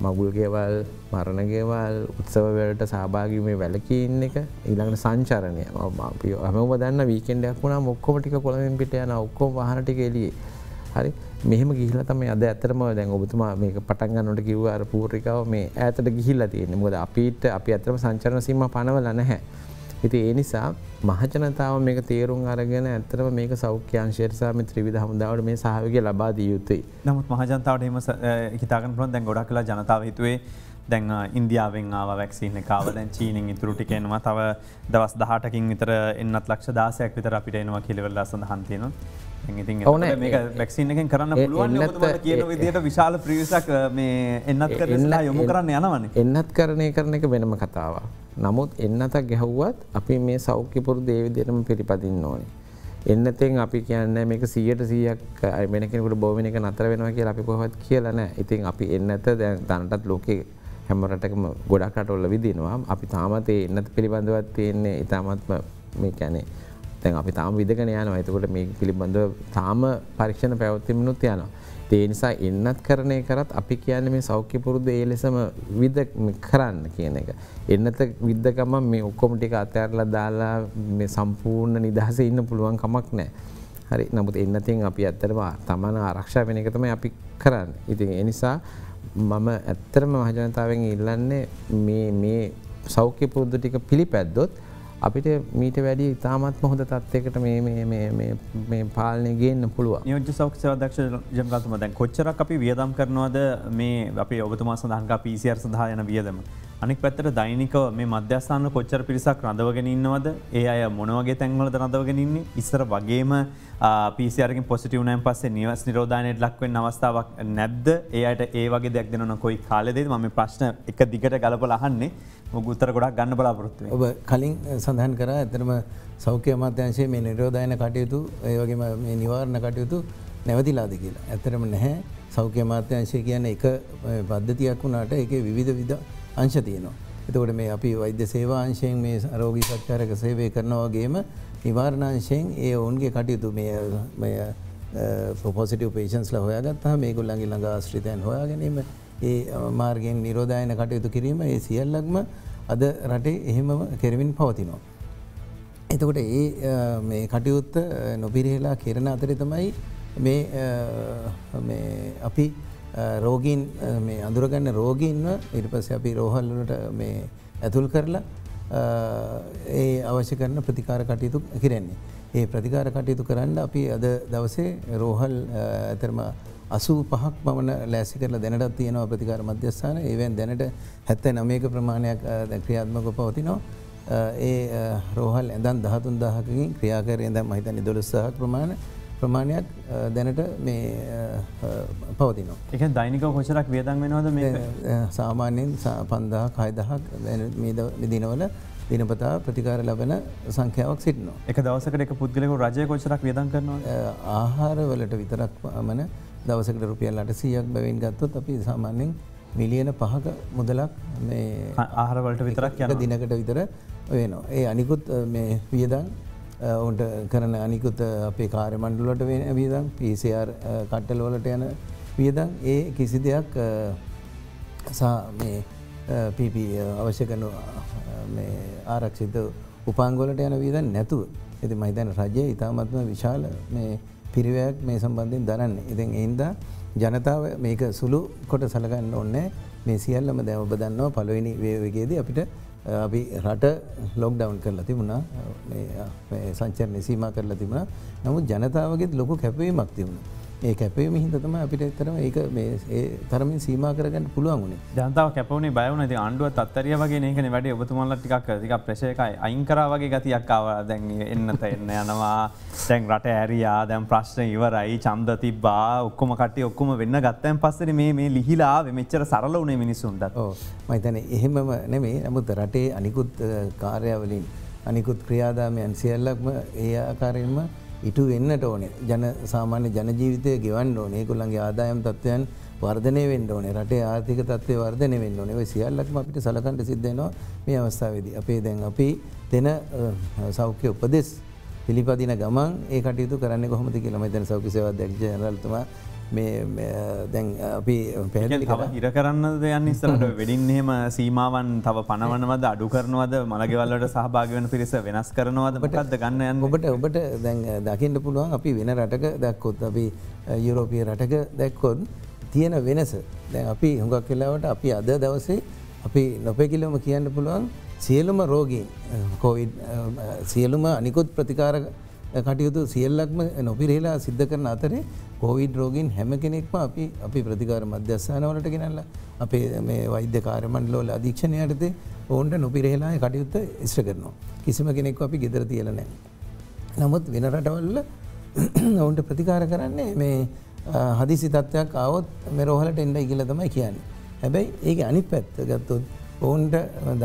මගුල් ගෙවල් මරණ ගෙවල් උත්සව වලට සහභාගී වීමේ වැළකී ඉන්න එක ඊළඟට සංචරණය අපි හැමෝම දන්න වීකෙන්ඩ් එකක් වුණාම ඔක්කොම ටික කොළඹින් පිට යනවා ඔක්කොම වාහන ටික එළියේ හරි මෙහෙම ගිහිල්ලා තමයි අද ඇත්තටම දැන් ඔබතුමා මේක පටන් ගන්නකොට කිව්වා අර පූර්විකාව මේ ඈතට ගිහිල්ලා තියෙන්නේ. මොකද අපි ඇත්තටම සංචරණ සීමා පනවලා නැහැ. ඉතින් ඒ නිසා මහජනතාව මේක තේරුම් අරගෙන ඇත්තටම මේක සෞඛ්‍ය අංශයට සහ මේ ත්‍රිවිධ හමුදාවට මේ සහයෝගය ලබා දිය යුතුයි. නමුත් මහජනතාවට එහෙම හිතා ගන්න පුළුවන් දැන් ගොඩක් වෙලා ජනතාව හිතුවේ දැන් ඉන්දියාවෙන් ආවා වැක්සින් එක ආවා දැන් චීනෙන් ඉතුරු ටික එනවා තව දවස් 18කින් විතර එන්නත් ලක්ෂ 16ක් විතර අපිට එනවා කියලා වෙලා සඳහන් තියෙනවා. ඉතින් මේක වැක්සින් එකෙන් කරන්න පුළුවන් නේ ඔබතුමාලා කියන විදිහට විශාල ප්‍රිවිසක් මේ එන්නත් කරලා යොමු කරන්න යනවනේ. එන්නත් කරන එක වෙනම කතාවක්. නමුත් එන්නත ගැහුවත් අපි මේ සෞඛ්‍ය පුරුදු ඒ විදිහටම පිළිපදින්න ඕනේ. එන්නතෙන් අපි කියන්නේ මේක 100%ක් වෙන කෙනෙකුට බෝ වෙන එක නතර වෙනවා කියලා අපි කොහොමවත් කියලා නැහැ. ඉතින් අපි එන්නත දැන් තනටත් ලෝකේ හැම රටකම ගොඩක් රටවල විදිනවා. අපි තාමත් ඒ එන්නත පිළිබඳව තියෙන්නේ ඊටමත්ම මේ කියන්නේ දැන් අපි තාම විදගෙන යනවා. එතකොට මේ පිළිබඳව තාම පරීක්ෂණ පැවැත්වෙමිනුත් යනවා. ඒ නිසා එන්නත් කරණය කරත් අපි කියන්නේ මේ සෞඛ්‍ය පුරුදු ඒ ලෙසම විද කරන්න කියන එක. එන්නත විද්ද ගමන් මේ ඔක්කොම ටික අතහැරලා දාලා මේ සම්පූර්ණ නිදහසේ ඉන්න පුළුවන් කමක් නැහැ. හරි. නමුත් එන්නතෙන් අපි ඇත්තටම තමන ආරක්ෂා වෙන එක තමයි අපි කරන්නේ. ඉතින් ඒ නිසා මම ඇත්තටම මහජනතාවෙන් ඉල්ලන්නේ මේ සෞඛ්‍ය පුරුදු ටික පිළිපැද්දොත් අපිට මීට වැඩි ඉතාමත්ම හොඳ තත්ත්වයකට මේ පාලනය ගේන්න පුළුවන්. නියෝජ්‍ය සෞඛ්‍ය සේවා අධ්‍යක්ෂ ජනරාල්තුමා දැන් කොච්චරක් අපි වියදම් කරනවද මේ අපි ඔබතුමා සඳහන් කරා PCR සඳහා යන වියදම. අනික් පැත්තට දෛනිකව මේ මධ්‍යස්ථාන කොච්චර පිරිසක් රඳවගෙන ඉන්නවද ඒ අය මොනවගේ තැන්වලද රඳවගෙන ඉන්නේ ඉස්සර වගේම පිසිරකින් පොසිටිව් නයන් පස්සේ නිවස් නිරෝධානයට ලක්වෙන් අවස්ථාවක් නැද්ද ඒ අයට ඒ වගේ දෙයක් දෙනවන කොයි කාලෙදේද මම ප්‍රශ්න එක දිගට ගලපලා අහන්නේ මොකද උත්තර ගොඩක් ගන්න බලාපොරොත්තු වෙන්නේ. ඔබ කලින් සඳහන් කරා ඇත්තටම සෞඛ්‍ය අමාත්‍යාංශයේ මේ නිරෝධායන කටයුතු ඒ වගේම මේ නිවාරණ කටයුතු නැවතිලාද කියලා. ඇත්තටම නැහැ. සෞඛ්‍ය අමාත්‍යාංශය කියන්නේ එක පද්ධතියක් වුණාට ඒකේ විවිධ අංශ තියෙනවා. එතකොට මේ අපි වෛද්‍ය සේවා අංශයෙන් මේ රෝගී සත්කාරක සේවය කරනවා වගේම නිවාරණ අංශයෙන් ඒ ඔවුන්ගේ කටයුතු මේ පොසිටිව් පේෂන්ට්ස්ලා හොයාගත්තාම මේගොල්ලන්ගේ ළඟ ආශ්‍රිතයන් හොයා ගැනීම ඒ මාර්ගයෙන් නිරෝධායන කටයුතු කිරීම ඒ සියල්ලක්ම අද රටේ එහෙමම කෙරෙමින් පවතිනවා. එතකොට මේ කටයුත්ත නොපිරිහෙලා කෙරෙන අතරේ තමයි මේ අපි රෝගීන් මේ අඳුරගන්න රෝගීන්ව ඊට පස්සේ අපි රෝහල් වලට මේ ඇතුල් කරලා ඒ අවශ්‍ය කරන ප්‍රතිකාර කටයුතු කරන්නේ. ඒ ප්‍රතිකාර කටයුතු කරන්න අපි අද දවසේ රෝහල් අතරම 85ක් පමණ ලෑස්ති කරලා දැනටත් තියෙනවා ප්‍රතිකාර මධ්‍යස්ථාන. ඒවෙන් දැනට 79ක ප්‍රමාණයක් ක්‍රියාත්මකව පවතිනවා. ඒ රෝහල් ඇඳන් 13000කින් ක්‍රියාකාරී ඇඳන් මම හිතන්නේ 12000ක් ප්‍රමාණයක් දැනට මේ පවතිනවා. ඒක දෛනිකව කොච්චරක් වියදම් වෙනවද මේක? සාමාන්‍යයෙන් 5000ක් 6000ක් මේ දිනවල දිනපතා ප්‍රතිකාර ලබන සංඛ්‍යාවක් සිටිනවා. එක දවසකට එක පුද්ගලයෙකු රජය කොච්චරක් වියදම් කරනවද? ආහාර වලට විතරක් මන දවසකට රුපියල් 800ක් බැවින් ගත්තොත් අපි සාමාන්‍යයෙන් මිලියන 5ක මුදලක් මේ ආහාර වලට විතරක් යනවා. දිනකට විතර වෙනවා. ඒ අනිකුත් මේ වියදම් උන්ට කරන අනිකුත් අපේ කාර්ය මණ්ඩලවලට වෙන වියදම් PCR කට්ටල වලට යන වියදම් ඒ කිසි දෙයක් මේ PP අවශ්‍ය කරන මේ ආරක්ෂිත උපාංග වලට යන වියදම් නැතුව ඉතින් මම හිතන්නේ රජය ඉතාමත්ම විශාල මේ පිරිවැයක් මේ සම්බන්ධයෙන් දරන්නේ. ඉතින් ඒ හින්දා ජනතාව මේක සුළු කොට සලකන්න ඕනේ. මේ සියල්ලම දැන් ඔබ දන්නවා පළවෙනි වේගයේදී අපිට අපි රට ලොක්ඩවුන් කරලා තිබුණා. මේ සංචරණය සීමා කරලා තිබුණා. නමුත් ජනතාවගේ ලොකු කැපවීමක් තිබුණා. ඒ කැපවීම හින්දා තමයි අපිට ඇත්තටම ඒක මේ ඒ තරමින් සීමා කරගන්න පුළුවන් වුණේ. ජනතාව කැපුණේ බය වුණා. ඉතින් ආණ්ඩුවත් අත්තරිය වගේ නේකනේ වැඩි ඔබතුමාලා ටිකක් ප්‍රෙෂර් එකයි අයින් කරා වගේ ගතියක් ආවා. දැන් එන්නත එන්න යනවා. දැන් රට ඇරියා. දැන් ප්‍රශ්න ඉවරයි. ඡන්ද තිබ්බා. ඔක්කොම කට්ටිය ඔක්කොම වෙන්න ගත්තන් පස්සේ මේ ලිහිලා ආවේ මෙච්චර සරල වුණේ මිනිස්සුන්ට. ඔව්. මම හිතන්නේ එහෙමම නෙමෙයි. නමුත් රටේ අනිකුත් කාර්යාවලින් අනිකුත් ක්‍රියාදාමයන් සියල්ලක්ම ඒ ආකාරයෙන්ම ඉටු වෙන්නට ඕනේ. සාමාන්‍ය ජන ජීවිතය ගෙවන්න ඕනේ. ඒගොල්ලන්ගේ ආදායම් තත්ත්වයන් වර්ධනය වෙන්න ඕනේ. රටේ ආර්ථික තත්ත්වය වර්ධනය වෙන්න ඕනේ. ඔය සියල්ලක්ම අපිට සලකන්න සිද්ධ වෙනවා මේ අවස්ථාවේදී. අපි දෙන සෞඛ්‍ය උපදෙස් පිළිපදින ගමන් ඒ කටයුතු කරන්නේ කොහොමද කියලා මම දැන් සෞඛ්‍ය සේවා අධ්‍යක්ෂ ජනරල්තුමා මේ දැන් අපි පැහැදිලි කරා. ඉර කරන්නද යන්නේ ඉස්සරහට වෙඩින් එහෙම සීමාවන් තව පනවනවද අඩු කරනවද මළගෙවල් වලට සහභාගී වෙන පිරිස වෙනස් කරනවද මොකද්ද ගන්න යන්නේ? ඔබට දැන් දකින්න පුළුවන් අපි වෙන රටක දැක්කොත් අපි යුරෝපීය රටක දැක්කොත් තියෙන වෙනස. දැන් අපි හුඟක් වෙලාවට අපි අද දවසේ අපි නොපෙකිලම කියන්න පුළුවන් සියලුම රෝගීන් කොවිඩ් සියලුම අනිකුත් ප්‍රතිකාර කටයුතු සියල්ලක්ම නොපිරිහෙලා සිද්ධ කරන අතරේ කොවිඩ් රෝගීන් හැම කෙනෙක්ම අපි ප්‍රතිකාර මධ්‍යස්ථානවලට ගෙනල්ලා අපේ මේ වෛද්‍ය කාර්ය මණ්ඩලවල අධීක්ෂණය යටතේ ඔවුන්ට නොපිරිහෙලා ඒ කටයුත්ත ඉෂ්ට කරනවා. කිසිම කෙනෙක්ව අපි ගෙදර තියලා නැහැ. නමුත් වෙන රටවල ඔවුන්ට ප්‍රතිකාර කරන්නේ මේ හදිසි තත්ත්වයක් ආවොත් මේ රෝහලට එන්නයි කියලා තමයි කියන්නේ. හැබැයි ඒකේ අනිත් පැත්ත ගත්තොත් ඔවුන්ට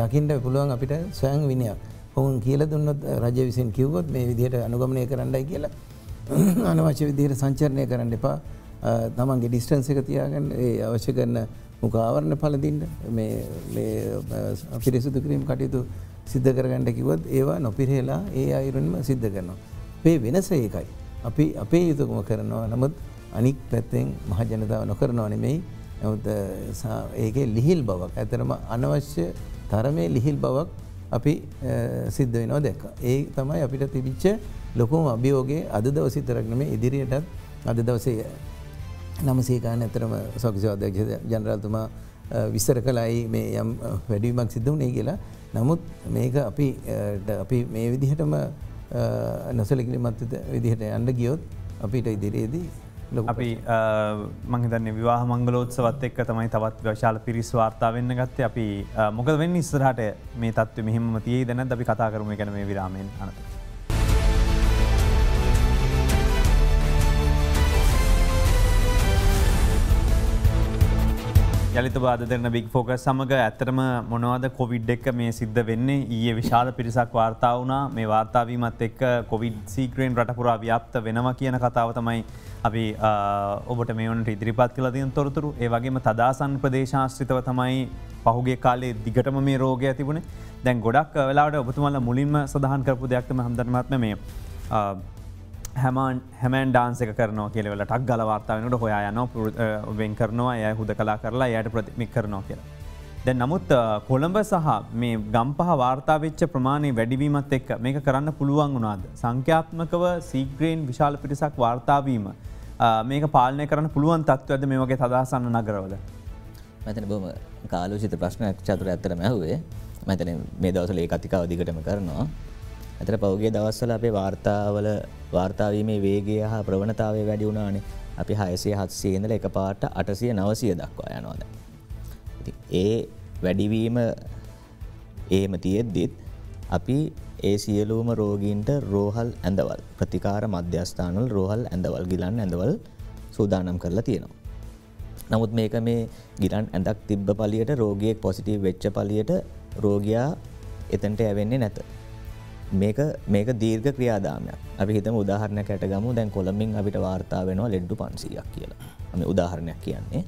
දකින්න පුළුවන් අපිට ස්වයං විනයක්. ඔවුන් කියලා දුන්නොත් රජය විසින් කිව්වොත් මේ විදිහට අනුගමනය කරන්නයි කියලා අනවශ්‍ය විදිහට සංචරණය කරන්න එපා. තමන්ගේ ඩිස්ටන්ස් එක තියාගන්න ඒ අවශ්‍ය කරන මුඛ ආවරණ පළඳින්න මේ පිරිසිදු කිරීම කටයුතු සිද්ධ කරගන්න කිව්වොත් ඒවා නොපිරිහෙලා ඒ අයුරින්ම සිද්ධ කරනවා. මේ වෙනස ඒකයි. අපි අපේ යුතුයකම කරනවා. නමුත් අනික් පැත්තෙන් මහ ජනතාව නොකරනව නෙමෙයි. නමුත් ඒකේ ලිහිල් බවක් ඇතරම අනවශ්‍ය තරමේ ලිහිල් බවක් අපි සිද්ධ වෙනවා දැක්කා. ඒ තමයි අපිට තිබිච්ච ලොකුම අභියෝගය අද දවසේ විතරක් නෙමෙයි ඉදිරියටත් අද දවසේ 900 ගාන අතරම සෞඛ්‍ය සේවා අධ්‍යක්ෂ ජනරල්තුමා විස්තර කළයි මේ යම් වැඩිවීමක් සිද්ධ වුණේ කියලා. නමුත් මේක අපි මේ විදිහටම නොසලකිලිමත් විදිහට යන්න ගියොත් අපිට ඉදිරියේදී අපි මහිතන්න විවාහ මංගලෝත්සවත් එක්ක තමයි තවත් වශාල පිරිස් වාර්තා වෙන්න ගත්තේ අපි මොකද වෙන්න ඉස්සරහට මේ තත්ව මෙහෙම තියේ දැන අපි කතා කරම ගැන මේ විරාමයෙන් අනතු. යළිත බාද දෙරන බික් ෆෝකස් සමඟ ඇතරම මොනවද කොවිඩ් එක්ක මේ සිද්ධ වෙන්නේ ඊයේ විශාල පිරිසක් වාර්තා වුණා මේ වාර්තාවීමත් එක්ක කොවිඩ් සීක්‍රයෙන් රටපුරා ව්‍යාප්ත වෙනවා කියන කතාව තමයි අපි ඔබට මේවනට ඉදිරිපත් කළ තියන තොරතුරු ඒ වගේම තදාසන් ප්‍රදේශාශ්‍රිතව තමයි පහුගේ කාලේ දිගටම මේ රෝගය තිබුණේ දැන් ගොඩක් වෙලාට ඔබතුමල්ල මුලින්ම සඳහන් කරපු දෙයක්තම හම්දරමත්ම මේ හැමන් ඩාන්සක කරනවා කියලවල ටක් ගල වාර්තාවනට හොයා යන වෙන් කරනවා ය හුද කලා කරලා යට ප්‍රතිමික් කරනවා කියලා. දැන් නමුත් කොළඹ සහ මේ ගම්පහ වාර්තාවෙච්ච ප්‍රමාණය වැඩිවීමත් එක්ක මේක කරන්න පුළුවන් වුණාද. සංඛ්‍යාත්මකව සීග්‍රේන් විශාල පිටිසක් වාර්තාවීම මේක පාලනය කරන්න පුළුවන් තත්ත්වද මේ වගේ තදහසන්න නගරවල. මතන බොම කාලෝෂිත ප්‍රශ්නයක් චතුර ඇත්තර මැහුවේ මතන මේ දවසල ඒ කතිකාව දිගටම කරනවා. ඇතර පෞගේ දවස්සල අපේ වාර්තාවල වාර්තාවීමේ වේගේ හා ප්‍රවණතාවේ වැඩි වුණානේ අපි 600 ඉඳලා එක පාට 800 900 දක්වා යනවාද. ඒ වැඩිවීම එහෙම තියෙද්දිත් අපි ඒ සියලුම රෝගීන්ට රෝහල් ඇඳවල් ප්‍රතිකාර මධ්‍යස්ථානවල රෝහල් ඇඳවල් ගිලන් ඇඳවල් සූදානම් කරලා තියෙනවා. නමුත් මේක මේ ගිලන් ඇඳක් තිබ්බ පළියට රෝගියෙක් පොසිටිව් වෙච්ච පළියට රෝගියා එතනට ඇවෙන්නේ නැත. මේක දීර්ඝ ක්‍රියාදාමයක්. අපි හිතමු උදාහරණයක් ඇට ගමු. දැන් කොළඹින් අපිට වාර්තා වෙනවා ලෙඩ්ඩු 500ක් කියලා. අපි උදාහරණයක් කියන්නේ.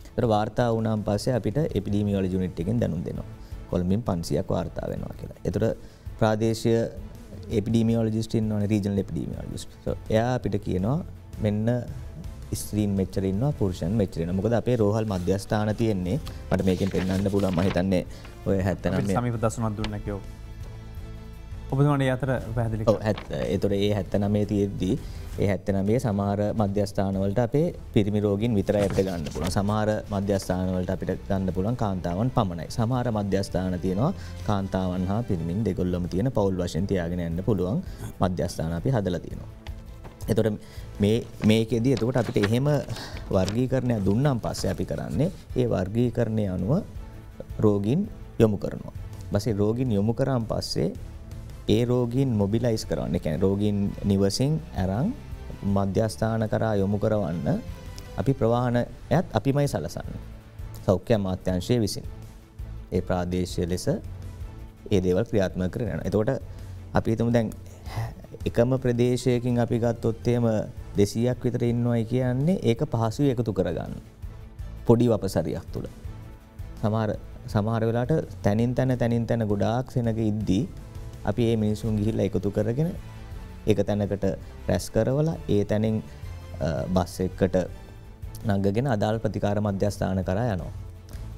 ඒතර වාර්තා වුණාන් පස්සේ අපිට එපිඩීමියොලොජි යුනිට් එකෙන් දැනුම් දෙනවා. කොළඹින් 500ක් වාර්තා වෙනවා කියලා. ඒතර ප්‍රාදේශීය එපිඩීමියොලොජිස්ට් ඉන්නවනේ රීජනල් එපිඩීමියොලොජිස්ට්. එයා අපිට කියනවා මෙන්න ස්ත්‍රීන් මෙච්චර ඉන්නවා පුරුෂයන් මෙච්චර ඉන්නවා. මොකද අපේ රෝහල් මධ්‍යස්ථාන තියෙන්නේ මට මේකෙන් පෙන්වන්න පුළුවන් මම හිතන්නේ ඔය 79 සමීප දසුනක් දුන්න කියෝ. ඔබතුමාට අතර පැහැදිලි එතොට ඒ 79 තියෙද්දී ඒ 79 සමහර මධ්‍යස්ථානවලට අපේ පිරිමි රෝගීන් විතරයි අපිට ගන්න පුළුවන්. සමහර මධ්‍යස්ථානවලට අපිට ගන්න පුළුවන් කාන්තාවන් පමණයි. සමහර මධ්‍යස්ථාන තියෙනවා කාන්තාවන් හා පිරිමින් දෙගොල්ලොම තියෙන පෞල් වශයෙන් තියාගෙන යන්න පුළුවන් මධ්‍යස්ථාන අපි හදලා තියෙනවා. එතකොට මේකෙදී එතකොට අපිට එහෙම වර්ගීකරණයක් දුන්නාන් පස්සේ අපි කරන්නේ ඒ වර්ගීකරණය අනුව රෝගීන් යොමු කරනවා. ඊපස්සේ රෝගීන් යොමු කරාන් පස්සේ ඒ රෝගීන් මොබිලයිස් කරවන්න. ඒ කියන්නේ රෝගීන් නිවසින් අරන් මධ්‍යස්ථාන කරා යොමු කරවන්න අපි ප්‍රවාහනයත් අපිමයි සලසන්නේ. සෞඛ්‍ය අමාත්‍යාංශයේ විසින්. ඒ ප්‍රාදේශීය ලෙස ඒ දේවල් ක්‍රියාත්මක කරගෙන යනවා. එතකොට අපි හිතමු දැන් එකම ප්‍රදේශයකින් අපි ගත්තොත් එහෙම 200ක් විතර ඉන්නවයි කියන්නේ ඒක පහසුවේ එකතු කරගන්න. පොඩි වපසරියක් තුල. සමහර වෙලාවට තනින් තන ගොඩාක් සෙනග ඉද්දී අපි මේ මිනිසුන් ගිහිල්ලා එකතු කරගෙන එක තැනකට රැස් කරවලා ඒ තැනින් බස් එකකට නංගගෙන අදාළ ප්‍රතිකාර මධ්‍යස්ථාන කරා යනවා.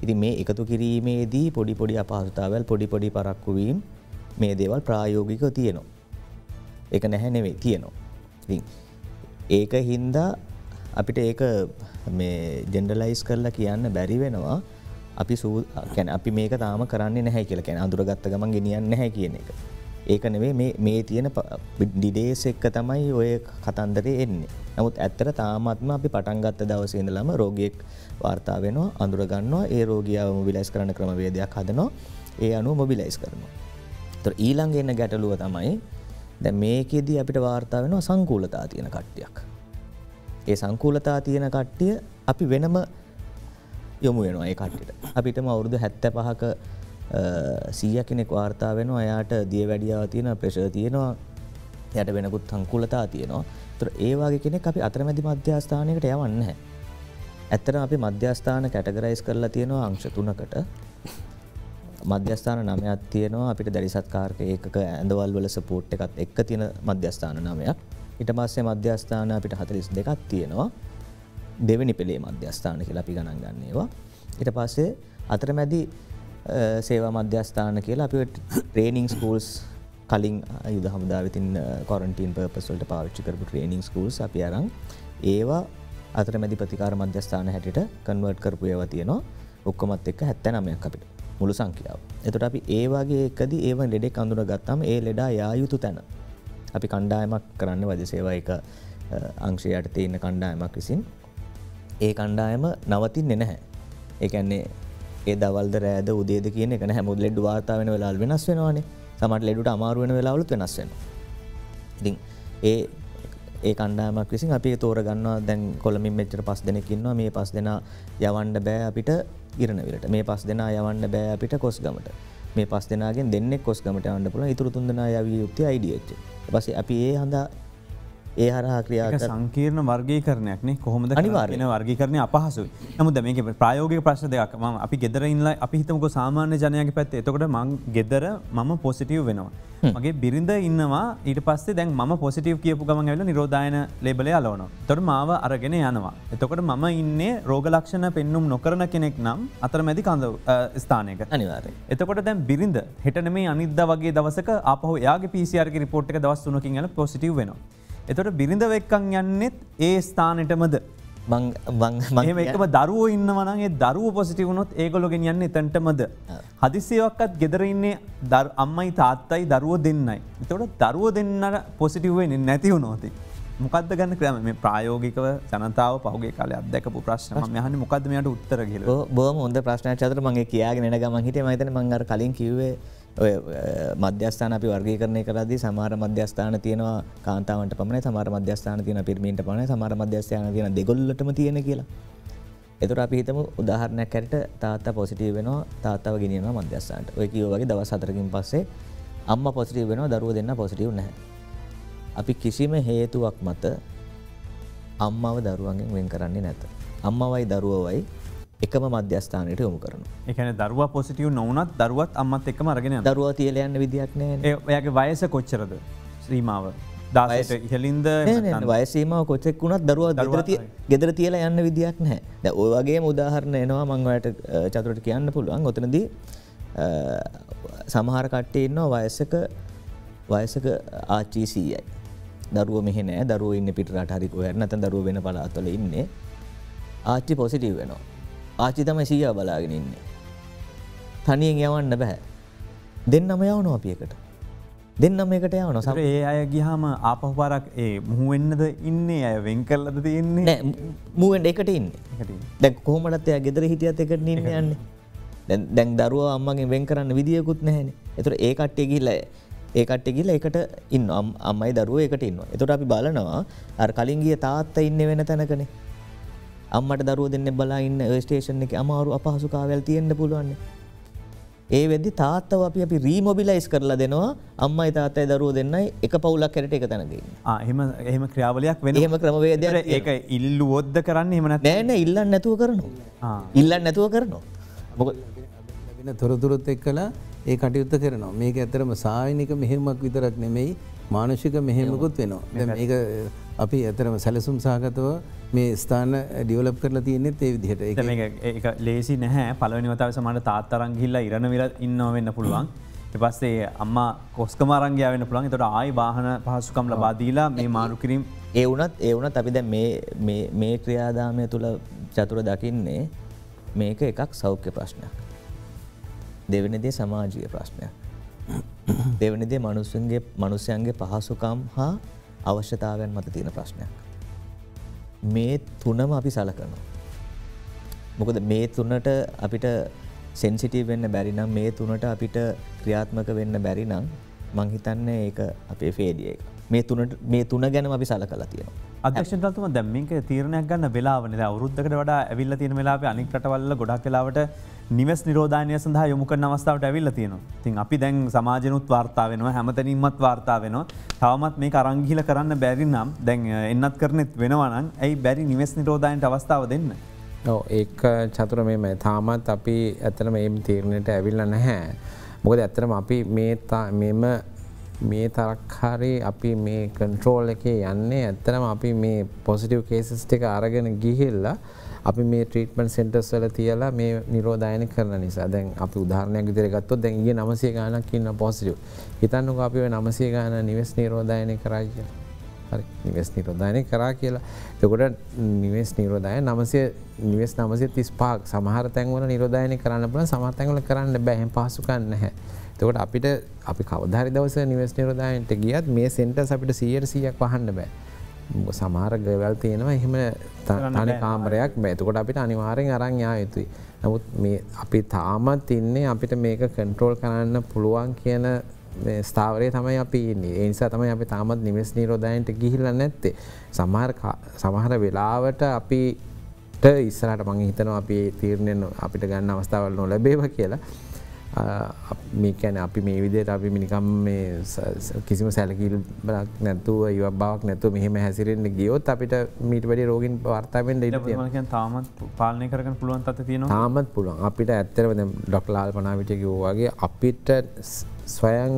ඉතින් මේ එකතු කිරීමේදී පොඩි අපහසුතාවල් පොඩි පරක්කු වීම මේ දේවල් ප්‍රායෝගිකව තියෙනවා. ඒක නැහැ නෙවෙයි තියෙනවා. ඉතින් ඒක හින්දා අපිට ඒක මේ ජෙනරලයිස් කරලා කියන්න බැරි වෙනවා. අපි මේක තාම කරන්නේ නැහැ කියලා. කියන්නේ අඳුරගත්ත ගමන් ගෙනියන්නේ නැහැ කියන එක. ඒක නෙවෙයි මේ තියෙන ඩිඩේස් එක තමයි ඔය කතන්දරේ එන්නේ. නමුත් ඇත්තට තාමත්ම අපි පටන් ගත්ත දවසේ ඉඳලම රෝගියෙක් වාර්තා වෙනවා, අඳුර ගන්නවා, ඒ රෝගියාව මොබිලයිස් කරන්න ක්‍රමවේදයක් හදනවා, ඒ අනුව මොබිලයිස් කරනවා. ඒතර ඊළඟ එන ගැටලුව තමයි දැන් මේකෙදී අපිට වාර්තා වෙනවා සංකූලතා තියෙන කට්ටියක්. ඒ සංකූලතා තියෙන කට්ටිය අපි වෙනම යොමු වෙනවා ඒ කට්ටියට. අපිටම අවුරුදු 75ක 100 කෙනෙක් වාර්තා වෙනවා. එයාට දියවැඩියාව තියෙනවා, ප්‍රෙෂර් තියෙනවා, එයාට වෙනකුත් සංකූලතා තියෙනවා. ඒතර ඒ වගේ කෙනෙක් අපි අතරමැදි මධ්‍යස්ථානයකට යවන්නේ නැහැ. ඇත්තටම අපි මධ්‍යස්ථාන කැටගරයිස් කරලා තියෙනවා අංශ 3කට. මධ්‍යස්ථාන 9ක් තියෙනවා. අපිට දැරිසත්කාරක ඒකක ඇඳවල් වල සපෝට් එකත් එක්ක තියෙන මධ්‍යස්ථාන 9ක්. ඊට පස්සේ මධ්‍යස්ථාන අපිට 42ක් තියෙනවා. දෙවෙනි පෙළේ මධ්‍යස්ථාන කියලා අපි ගණන් ගන්න ඒවා. ඊට පස්සේ අතරමැදි සේවා මධ්‍යස්ථාන කියලා අපි ට්‍රේනින් ස්කූල්ස් කලින් යුද හමුදාවෙතින් ක්වොරන්ටයින් පර්පස් වලට පාවිච්චි කරපු ට්‍රේනින් ස්කූල්ස් අපි අරන් ඒවා අතරමැදි ප්‍රතිකාර මධ්‍යස්ථාන හැටියට කන්වර්ට් කරපු ඒවා තියෙනවා. ඔක්කොමත් එක්ක 79ක් අපිට මුළු සංඛ්‍යාව. එතකොට අපි ඒ වගේ එකදී ඒව ලෙඩෙක් අඳුනගත්තාම ඒ ලෙඩා යා යුතු තැන අපි කණ්ඩායමක් කරන්න වෛද්‍ය සේවා එක අංශයට තියෙන කණ්ඩායමක් විසින් ඒ කණ්ඩායම නවතින්නේ නැහැ. ඒ කියන්නේ ඒ දවල්ද රෑද උදේද කියන එක නැහැ. මොකද ලෙඩ වාර්තා වෙන වෙලාවල් වෙනස් වෙනවානේ. සමහර ලෙඩට අමාරු වෙන වෙලාවලුත් වෙනස් වෙනවා. ඉතින් ඒ කණ්ඩායමක් විසින් අපි තෝරගන්නවා දැන් කොළඹින් මෙච්චර 5 දෙනෙක් ඉන්නවා. මේ 5 දෙනා යවන්න බෑ අපිට ඉරණවිලට. මේ 5 දෙනා යවන්න බෑ අපිට කොස්ගමට. මේ 5 දෙනාගෙන් දෙන්නෙක් කොස්ගමට යවන්න පුළුවන්. ඊටු 3 දෙනා යවිය යුත්තේ IDH. ඊට පස්සේ අපි ඒ හඳා ඒ හරහා ක්‍රියා කර සංකීර්ණ වර්ගීකරණයක් නේ කොහොමද කියන වර්ගීකරණය අපහසුයි. නමුත් දැන් මේකේ ප්‍රායෝගික ප්‍රශ්න දෙකක්. මම අපි ගෙදර ඉන්නලා අපි හිතමුකෝ සාමාන්‍ය ජනයාගේ පැත්තේ. එතකොට මම ගෙදර මම පොසිටිව් වෙනවා. මගේ බිරිඳ ඉන්නවා ඊට පස්සේ දැන් මම පොසිටිව් කියපු ගමන් ඇවිල්ලා නිරෝධායන ලේබලේ අලවනවා. එතකොට මාව අරගෙන යනවා. එතකොට මම ඉන්නේ රෝග ලක්ෂණ පෙන්눔 නොකරන කෙනෙක් නම් අතරමැදි කඳ ස්ථානයක. අනිවාර්යයෙන්. එතකොට දැන් බිරිඳ හෙට නෙමෙයි අනිද්දා වගේ දවසක ආපහු එයාගේ PCR ගේ රිපෝට් එක දවස් 3කින් යන පොසිටිව් වෙනවා. එතකොට බිරිඳ වෙක්කන් යන්නෙත් ඒ ස්ථානෙටමද එහෙම එකම දරුවෝ ඉන්නවා නම් ඒ දරුවෝ පොසිටිව් වුණොත් ඒගොල්ලෝ ගෙනියන්නේ එතනටමද හදිසියවක්වත් ගෙදර ඉන්නේ අම්මයි තාත්තයි දරුවෝ දෙන්නයි. එතකොට දරුවෝ දෙන්නට පොසිටිව් වෙන්නේ නැති වුණොත් මොකද්ද ගන්න ක්‍රම? මේ ප්‍රායෝගිකව ජනතාව පහුගිය කාලේ අත්දැකපු ප්‍රශ්න මම අහන්නේ මොකද්ද මෙයාට උත්තර කියලා. බොහොම හොඳ ප්‍රශ්නයක් චතුර මම කියාගෙන එන ගමන් හිටියේ මම හිතන්නේ මම අර කලින් කිව්වේ ඔය මධ්‍යස්ථාන අපි වර්ගීකරණය කරද්දී සමහර මධ්‍යස්ථාන තියෙනවා කාන්තාවන්ට පමණයි, සමහර මධ්‍යස්ථාන තියෙනවා පිරිමින්ට පමණයි, සමහර මධ්‍යස්ථාන තියෙනවා දෙගොල්ලටම තියෙන කියලා. ඒතර අපි හිතමු උදාහරණයක් හැටියට තාත්තා පොසිටිව් වෙනවා, තාත්තව ගෙනියනවා මධ්‍යස්ථානට. ඔය කිව්වා වගේ දවස් 4කින් පස්සේ අම්මා පොසිටිව් වෙනවා, දරුවෝ දෙන්න පොසිටිව් නැහැ. අපි කිසිම හේතුවක් මත අම්මව දරුවන්ගෙන් වෙන් කරන්නේ නැත. අම්මවයි දරුවවයි එකම මධ්‍යස්ථානයට යොමු කරනවා. ඒ කියන්නේ දරුවා පොසිටිව් නොවුනත් දරුවත් අම්මත් එක්කම අරගෙන යනවා. දරුවා තියලා යන්න විදියක් නැහැ. එයාගේ වයස කොච්චරද? සීමාව 16ට ඉහළින්ද නෑ වයස සීමාව කොච්චරක් වුණත් දරුවා ගෙදර තියලා යන්න විදියක් නැහැ. දැන් ওই වගේම උදාහරණ එනවා මම ඔයාලට චතුරට කියන්න පුළුවන්. ඔතනදී සමහර කට්ටිය ඉන්නවා වයසක ආච්චි සීයයි. දරුවෝ මෙහෙ නෑ. දරුවෝ ඉන්නේ පිටරට හරි කොහෙද නැත්නම් දරුවෝ වෙන පළාත්වල ඉන්නේ. ආච්චි පොසිටිව් වෙනවා. ආච්චි තමයි සීයා බලාගෙන ඉන්නේ. තනියෙන් යවන්න බෑ. දෙන්නම යවනවා අපි එකට. දෙන්නම එකට යවනවා. ඒ අය ගියාම ආපහු පාරක් ඒ මුහු වෙන්නද ඉන්නේ අය වෙන් කරලාද තියෙන්නේ? නෑ මුහු වෙන්න එකට ඉන්නේ. දැන් කොහොමදත් එයා ගෙදර හිටියත් එකට ඉන්නේ යන්නේ. දැන් දරුවා අම්මගෙන් වෙන් කරන්න විදියකුත් නැහැනේ. ඒතර ඒ කට්ටිය ගිහිල්ලා එකට ඉන්නවා. අම්මයි දරුවෝ එකට ඉන්නවා. ඒතර අපි බලනවා අර කලින් ගිය තාත්තා ඉන්නේ වෙන තැනකනේ. අම්මට දරුවෝ දෙන්නේ බලා ඉන්න ඒ ස්ටේෂන් එකේ අමාරු අපහසුතාවයල් තියෙන්න පුළුවන්. ඒ වෙද්දි තාත්තව අපි රීමොබිලයිස් කරලා දෙනවා. අම්මයි තාත්තයි දරුවෝ දෙන්නයි එක පවුලක් හැරට එක තැනක ඉන්නේ. එහෙම ක්‍රියාවලියක් වෙනවා. එහෙම ක්‍රමවේදයක් ඒක ඉල්ලුවොත්ද කරන්නේ එහෙම නැත්නම් නෑ ඉල්ලන්නේ නැතුව කරනවා. ඉල්ලන්නේ නැතුව කරනවා. මොකද වෙන තොරතුරුත් එක්කලා ඒ කටයුත්ත කරනවා. මේක ඇත්තටම සායනික මෙහෙයුමක් විතරක් නෙමෙයි මානසික මෙහෙයුමකුත් වෙනවා. දැන් මේක අපි ඇත්තටම සැලසුම් සහගතව මේ ස්ථාන ඩිවලොප් කරලා තියෙනෙත් ඒ විදිහට. ඒක ලේසි නැහැ. පළවෙනි වතාවේ සමහර තාත්තා අරන් ගිහිල්ලා ඉරණවිල ඉන්නව වෙන්න පුළුවන්. ඊට පස්සේ අම්මා කොස්කම අරන් ගියා වෙන්න පුළුවන්. ඒතකොට ආයි වාහන පහසුකම් ලබා දීලා මේ මාරු කිරීම ඒ වුණත් අපි දැන් මේ ක්‍රියාදාමය තුල චතුර දකින්නේ මේක එකක් සෞඛ්‍ය ප්‍රශ්නයක්. දෙවෙනි දේ සමාජීය ප්‍රශ්නයක්. දෙවෙනි දේ මිනිස්යන්ගේ පහසුකම් හා අවශ්‍යතාවයන් මත තියෙන ප්‍රශ්නයක්. මේ තුනම අපි සලකනවා. මොකද මේ තුනට අපිට සෙන්සිටිව් වෙන්න බැරි නම් මේ තුනට අපිට ක්‍රියාත්මක වෙන්න බැරි නම් මං හිතන්නේ ඒක අපේ ෆේඩිය එක. මේ තුන ගැනම අපි සලකලා තියෙනවා. අධ්‍යක්ෂකතුමා දැන් මේක තීරණයක් ගන්න වෙලාවනේ. දැන් අවුරුද්දකට වඩා ඇවිල්ලා තියෙන වෙලාවේ අනික් රටවල් ගොඩක් වෙලාවට නිවෙස් නිරෝධායනය සඳහා යොමු කරන අවස්ථාවට ඇවිල්ලා තියෙනවා. ඉතින් අපි දැන් සමාජෙනුත් වාර්තා වෙනවා, හැමතැනින්මත් වාර්තා වෙනවා. තවමත් මේක අරන් ගිහිලා කරන්න බැරි නම් දැන් එන්නත් කරනෙත් වෙනවා නම් ඇයි බැරි නිවෙස් නිරෝධායනට අවස්ථාව දෙන්න? ඔව් ඒක චතුර මේ තාමත් අපි ඇත්තටම මේ තීරණයට ඇවිල්ලා නැහැ. මොකද ඇත්තටම අපි මේ තරක් හරි අපි මේ කන්ට්‍රෝල් එකේ යන්නේ ඇත්තටම අපි මේ පොසිටිව් කේසස් ටික අරගෙන ගිහිල්ලා අපි මේ ට්‍රීට්මන්ට් සෙන්ටර්ස් වල තියලා මේ නිරෝධායන කරන නිසා දැන් අපි උදාහරණයක් විදිහට ගත්තොත් දැන් ඊයේ 900 ගාණක් ඉන්න පොසිටිව්. හිතන්නකෝ අපි ඔය 900 ගාණ නිවෙස් නිරෝධායන කරා කියලා. හරි නිවෙස් නිරෝධායන කරා කියලා. එතකොට නිවෙස් නිරෝධායන 935ක් සමහර තැන්වල නිරෝධායන කරන්න පුළුවන්, සමහර තැන්වල කරන්න බෑ. එහෙම පහසුකම් නැහැ. එතකොට අපිට අපි කවදා හරි දවසක නිවෙස් නිරෝධායනට ගියත් මේ සෙන්ටර්ස් අපිට 100%ක් වහන්න බෑ. සමහර ගවල් තියෙනවා එහෙම තනි කාමරයක් බැතකොට අපිට අනිවාරෙන් අරං යා යුතුයි. නමුත් මේ අපි තාමත් ඉන්නේ අපිට මේක කන්ට්‍රෝල් කරන්න පුළුවන් කියන ස්ථාවරය තමයි අපි ඉන්නේ. ඒ නිසා තමයි අපි තාමත් නිවෙස් නිරෝධායනට ගිහිල්ලා නැත්තේ. සමහර වෙලාවට අපිට ඉස්සරහට මම හිතනවා අපි තීරණය අපිට ගන්න අවස්ථාවල් නොලැබේවා කියලා. මේ කියන්නේ අපි මේ විදිහට අපි නිකම් මේ කිසිම සැලකිල්ලක් නැතුව ඉවක් බවක් නැතුව මෙහෙම හැසිරෙන්න ගියොත් අපිට මීට වැඩි රෝගීන් වාර්තා වෙන්න ඉඩ තියෙනවා. ඒක තාමත් පාලනය කරගන්න පුළුවන් තත්ත්වය තියෙනවා. තාමත් පුළුවන්. අපිට ඇත්තටම දැන් ඩොක්ටර් ලාල් පනාවිට කිව්වා වගේ අපිට ස්වයං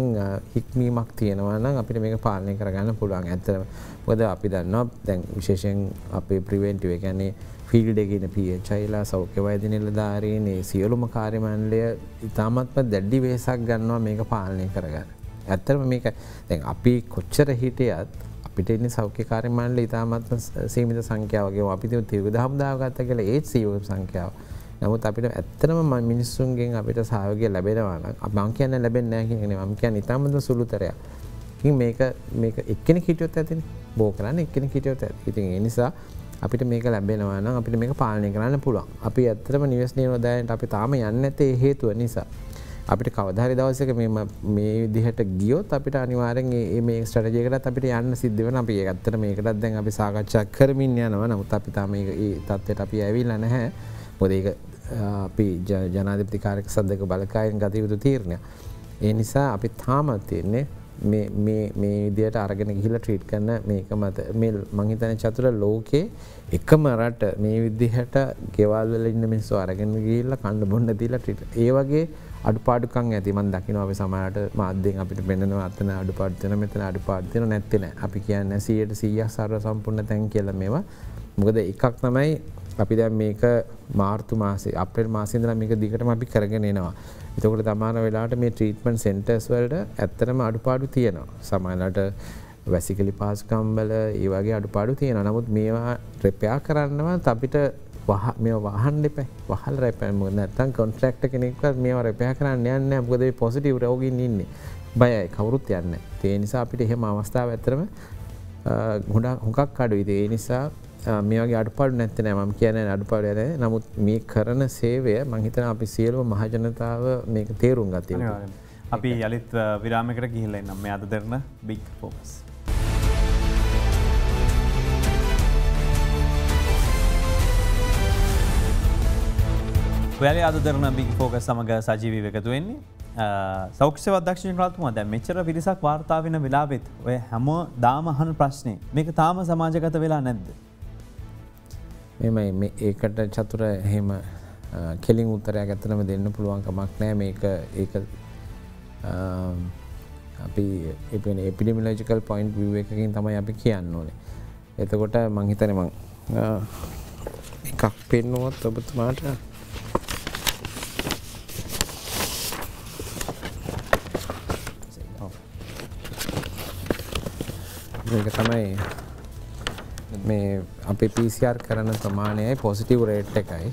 හික්මීමක් තියෙනවා නම් අපිට මේක පාලනය කරගන්න පුළුවන්. ඇත්තටම මොකද අපි දන්නවා දැන් විශේෂයෙන් අපේ ප්‍රිවෙන්ටිව් ඒ කියන්නේ ෆීල්ඩ් එකේ ඉන්න PHIලා සෞඛ්‍ය වෛද්‍ය නිලධාරීන් මේ සියලුම කාර්ය මණ්ඩලය ඉතාමත්ම දැඩි වෙහෙසක් ගන්නවා මේක පාලනය කරගන්න. ඇත්තටම මේක දැන් අපි කොච්චර හිටියත් අපිට ඉන්නේ සෞඛ්‍ය කාර්ය මණ්ඩලය ඉතාමත්ම සීමිත සංඛ්‍යාවක අපි ත්‍රිවිධ හමුදාව ගත්ත කියලා ඒත් සීමිත සංඛ්‍යාව. නමුත් අපිට ඇත්තටම මිනිස්සුන්ගෙන් අපිට සහයෝගය ලැබෙනවා නම් මම කියන්නේ ලැබෙන්නේ නැහැ කියන එක නෙවෙයි මම කියන්නේ ඉතාමත්ම සුළුතරයක්. ඉතින් මේක එක්කෙනෙක් හිටියොත් ඇතිනේ. බෝ කරන්නේ එක්කෙනෙක් හිටියොත් ඇති. ඉතින් ඒ නිසා අපිට මේක ලැබෙනවා නම් අපිට මේක පාලනය කරන්න පුළුවන්. අපි ඇත්තටම නිවෙස් නිරෝධායනට අපි තාම යන්නේ නැත්තේ ඒ හේතුව නිසා. අපිට කවදා හරි දවසක මේ විදිහට ගියොත් අපිට අනිවාර්යෙන් මේ ස්ට්‍රැටජි එකකට අපිට යන්න සිද්ධ වෙනවා. අපි ඇත්තට මේකටත් දැන් අපි සාකච්ඡා කරමින් යනවා. නමුත් අපි තාම මේ තත්ත්වයට අපි ඇවිල්ලා නැහැ. මොකද ඒක අපි ජනාධිපති කාර්යක සද්දක බලකායෙන් ගත යුතු තීරණයක්. ඒ නිසා අපි තාමත් තියෙන්නේ මේ විදියට අරගෙන ගිහිල්ලා ට්‍රීට් කරන මේක මත මේ මං හිතන්නේ චතුර ලෝකේ එකම රට මේ විදිහට ගෙවල් වල ඉන්න මිනිස්සු අරගෙන ගිහිල්ලා කන්න බොන්න දීලා ට්‍රීට්. ඒ වගේ අඩුපාඩුකම් ඇති. මම දකිනවා අපි සමහරට මාධ්‍යෙන් අපිට පෙන්නනවා අතන අඩුපාඩු තියෙනවා මෙතන අඩුපාඩු තියෙනවා නැත්තේ නෑ. අපි කියන්නේ 100% සර්ව සම්පූර්ණ තැන් කියලා මේවා. මොකද එකක් තමයි අපි දැන් මේක මාර්තු මාසේ අප්‍රේල් මාසේ ඉඳලා මේක දිගටම අපි කරගෙන එනවා. එතකොට තමාන වෙලාවට මේ ට්‍රීට්මන්ට් සෙන්ටර්ස් වලට ඇත්තටම අඩුපාඩු තියෙනවා. සමහරවිට වැසිකලි පහසුකම් වල ඒ වගේ අඩුපාඩු තියෙනවා. නමුත් මේවා රිපෙයාර් කරන්නවත් අපිට මේවා වහන්න එපා. වහලා රිපෙයාර් මොකද නැත්තම් කොන්ට්‍රැක්ටර් කෙනෙක්වත් මේවා රිපෙයාර් කරන්න යන්නේ නැහැ. මොකද මේ පොසිටිව් රෝගීන් ඉන්නේ. බයයි කවුරුත් යන්නේ නැහැ. ඒ නිසා අපිට එහෙම අවස්ථාව ඇත්තටම හුඟක් අඩුයි. ඒ නිසා මේ වගේ අඩුපාඩු නැත්තේ නෑ. මම කියන්නේ අඩුපාඩු නැහැ. නමුත් මේ කරන සේවය මම හිතනවා අපි සියලුම මහජනතාව මේක තේරුම් ගත යුතුයි. අපි යලිත් විරාමයකට ගිහිල්ලා ඉන්නම්. මේ අද දරන බිග් ෆෝකස්. ඔයාලේ අද දරන බිග් ෆෝකස් සමග සජීවීව එකතු වෙන්නේ. සෞඛ්‍ය සේවා අධ්‍යක්ෂ ජනරාල්තුමා දැන් මෙච්චර පිරිසක් වාර්තා වෙන වෙලාවෙත් ඔය හැමදාම අහන ප්‍රශ්නේ මේක තාම සමාජගත වෙලා නැද්ද? මේ ඒකට චතුර එහෙම කෙලින් උත්තරයක් ඇත්තටම දෙන්න පුළුවන් කමක් නැහැ. මේක ඒක අපි එපිඩෙමියොලොජිකල් පොයින්ට් විව් එකකින් තමයි අපි කියන්න ඕනේ. එතකොට මම හිතන්නේ මම එකක් පෙන්නුවත් ඔබතුමාට මේක තමයි මේ අපේ PCR කරන ප්‍රමාණයයි පොසිටිව් රේට් එකයි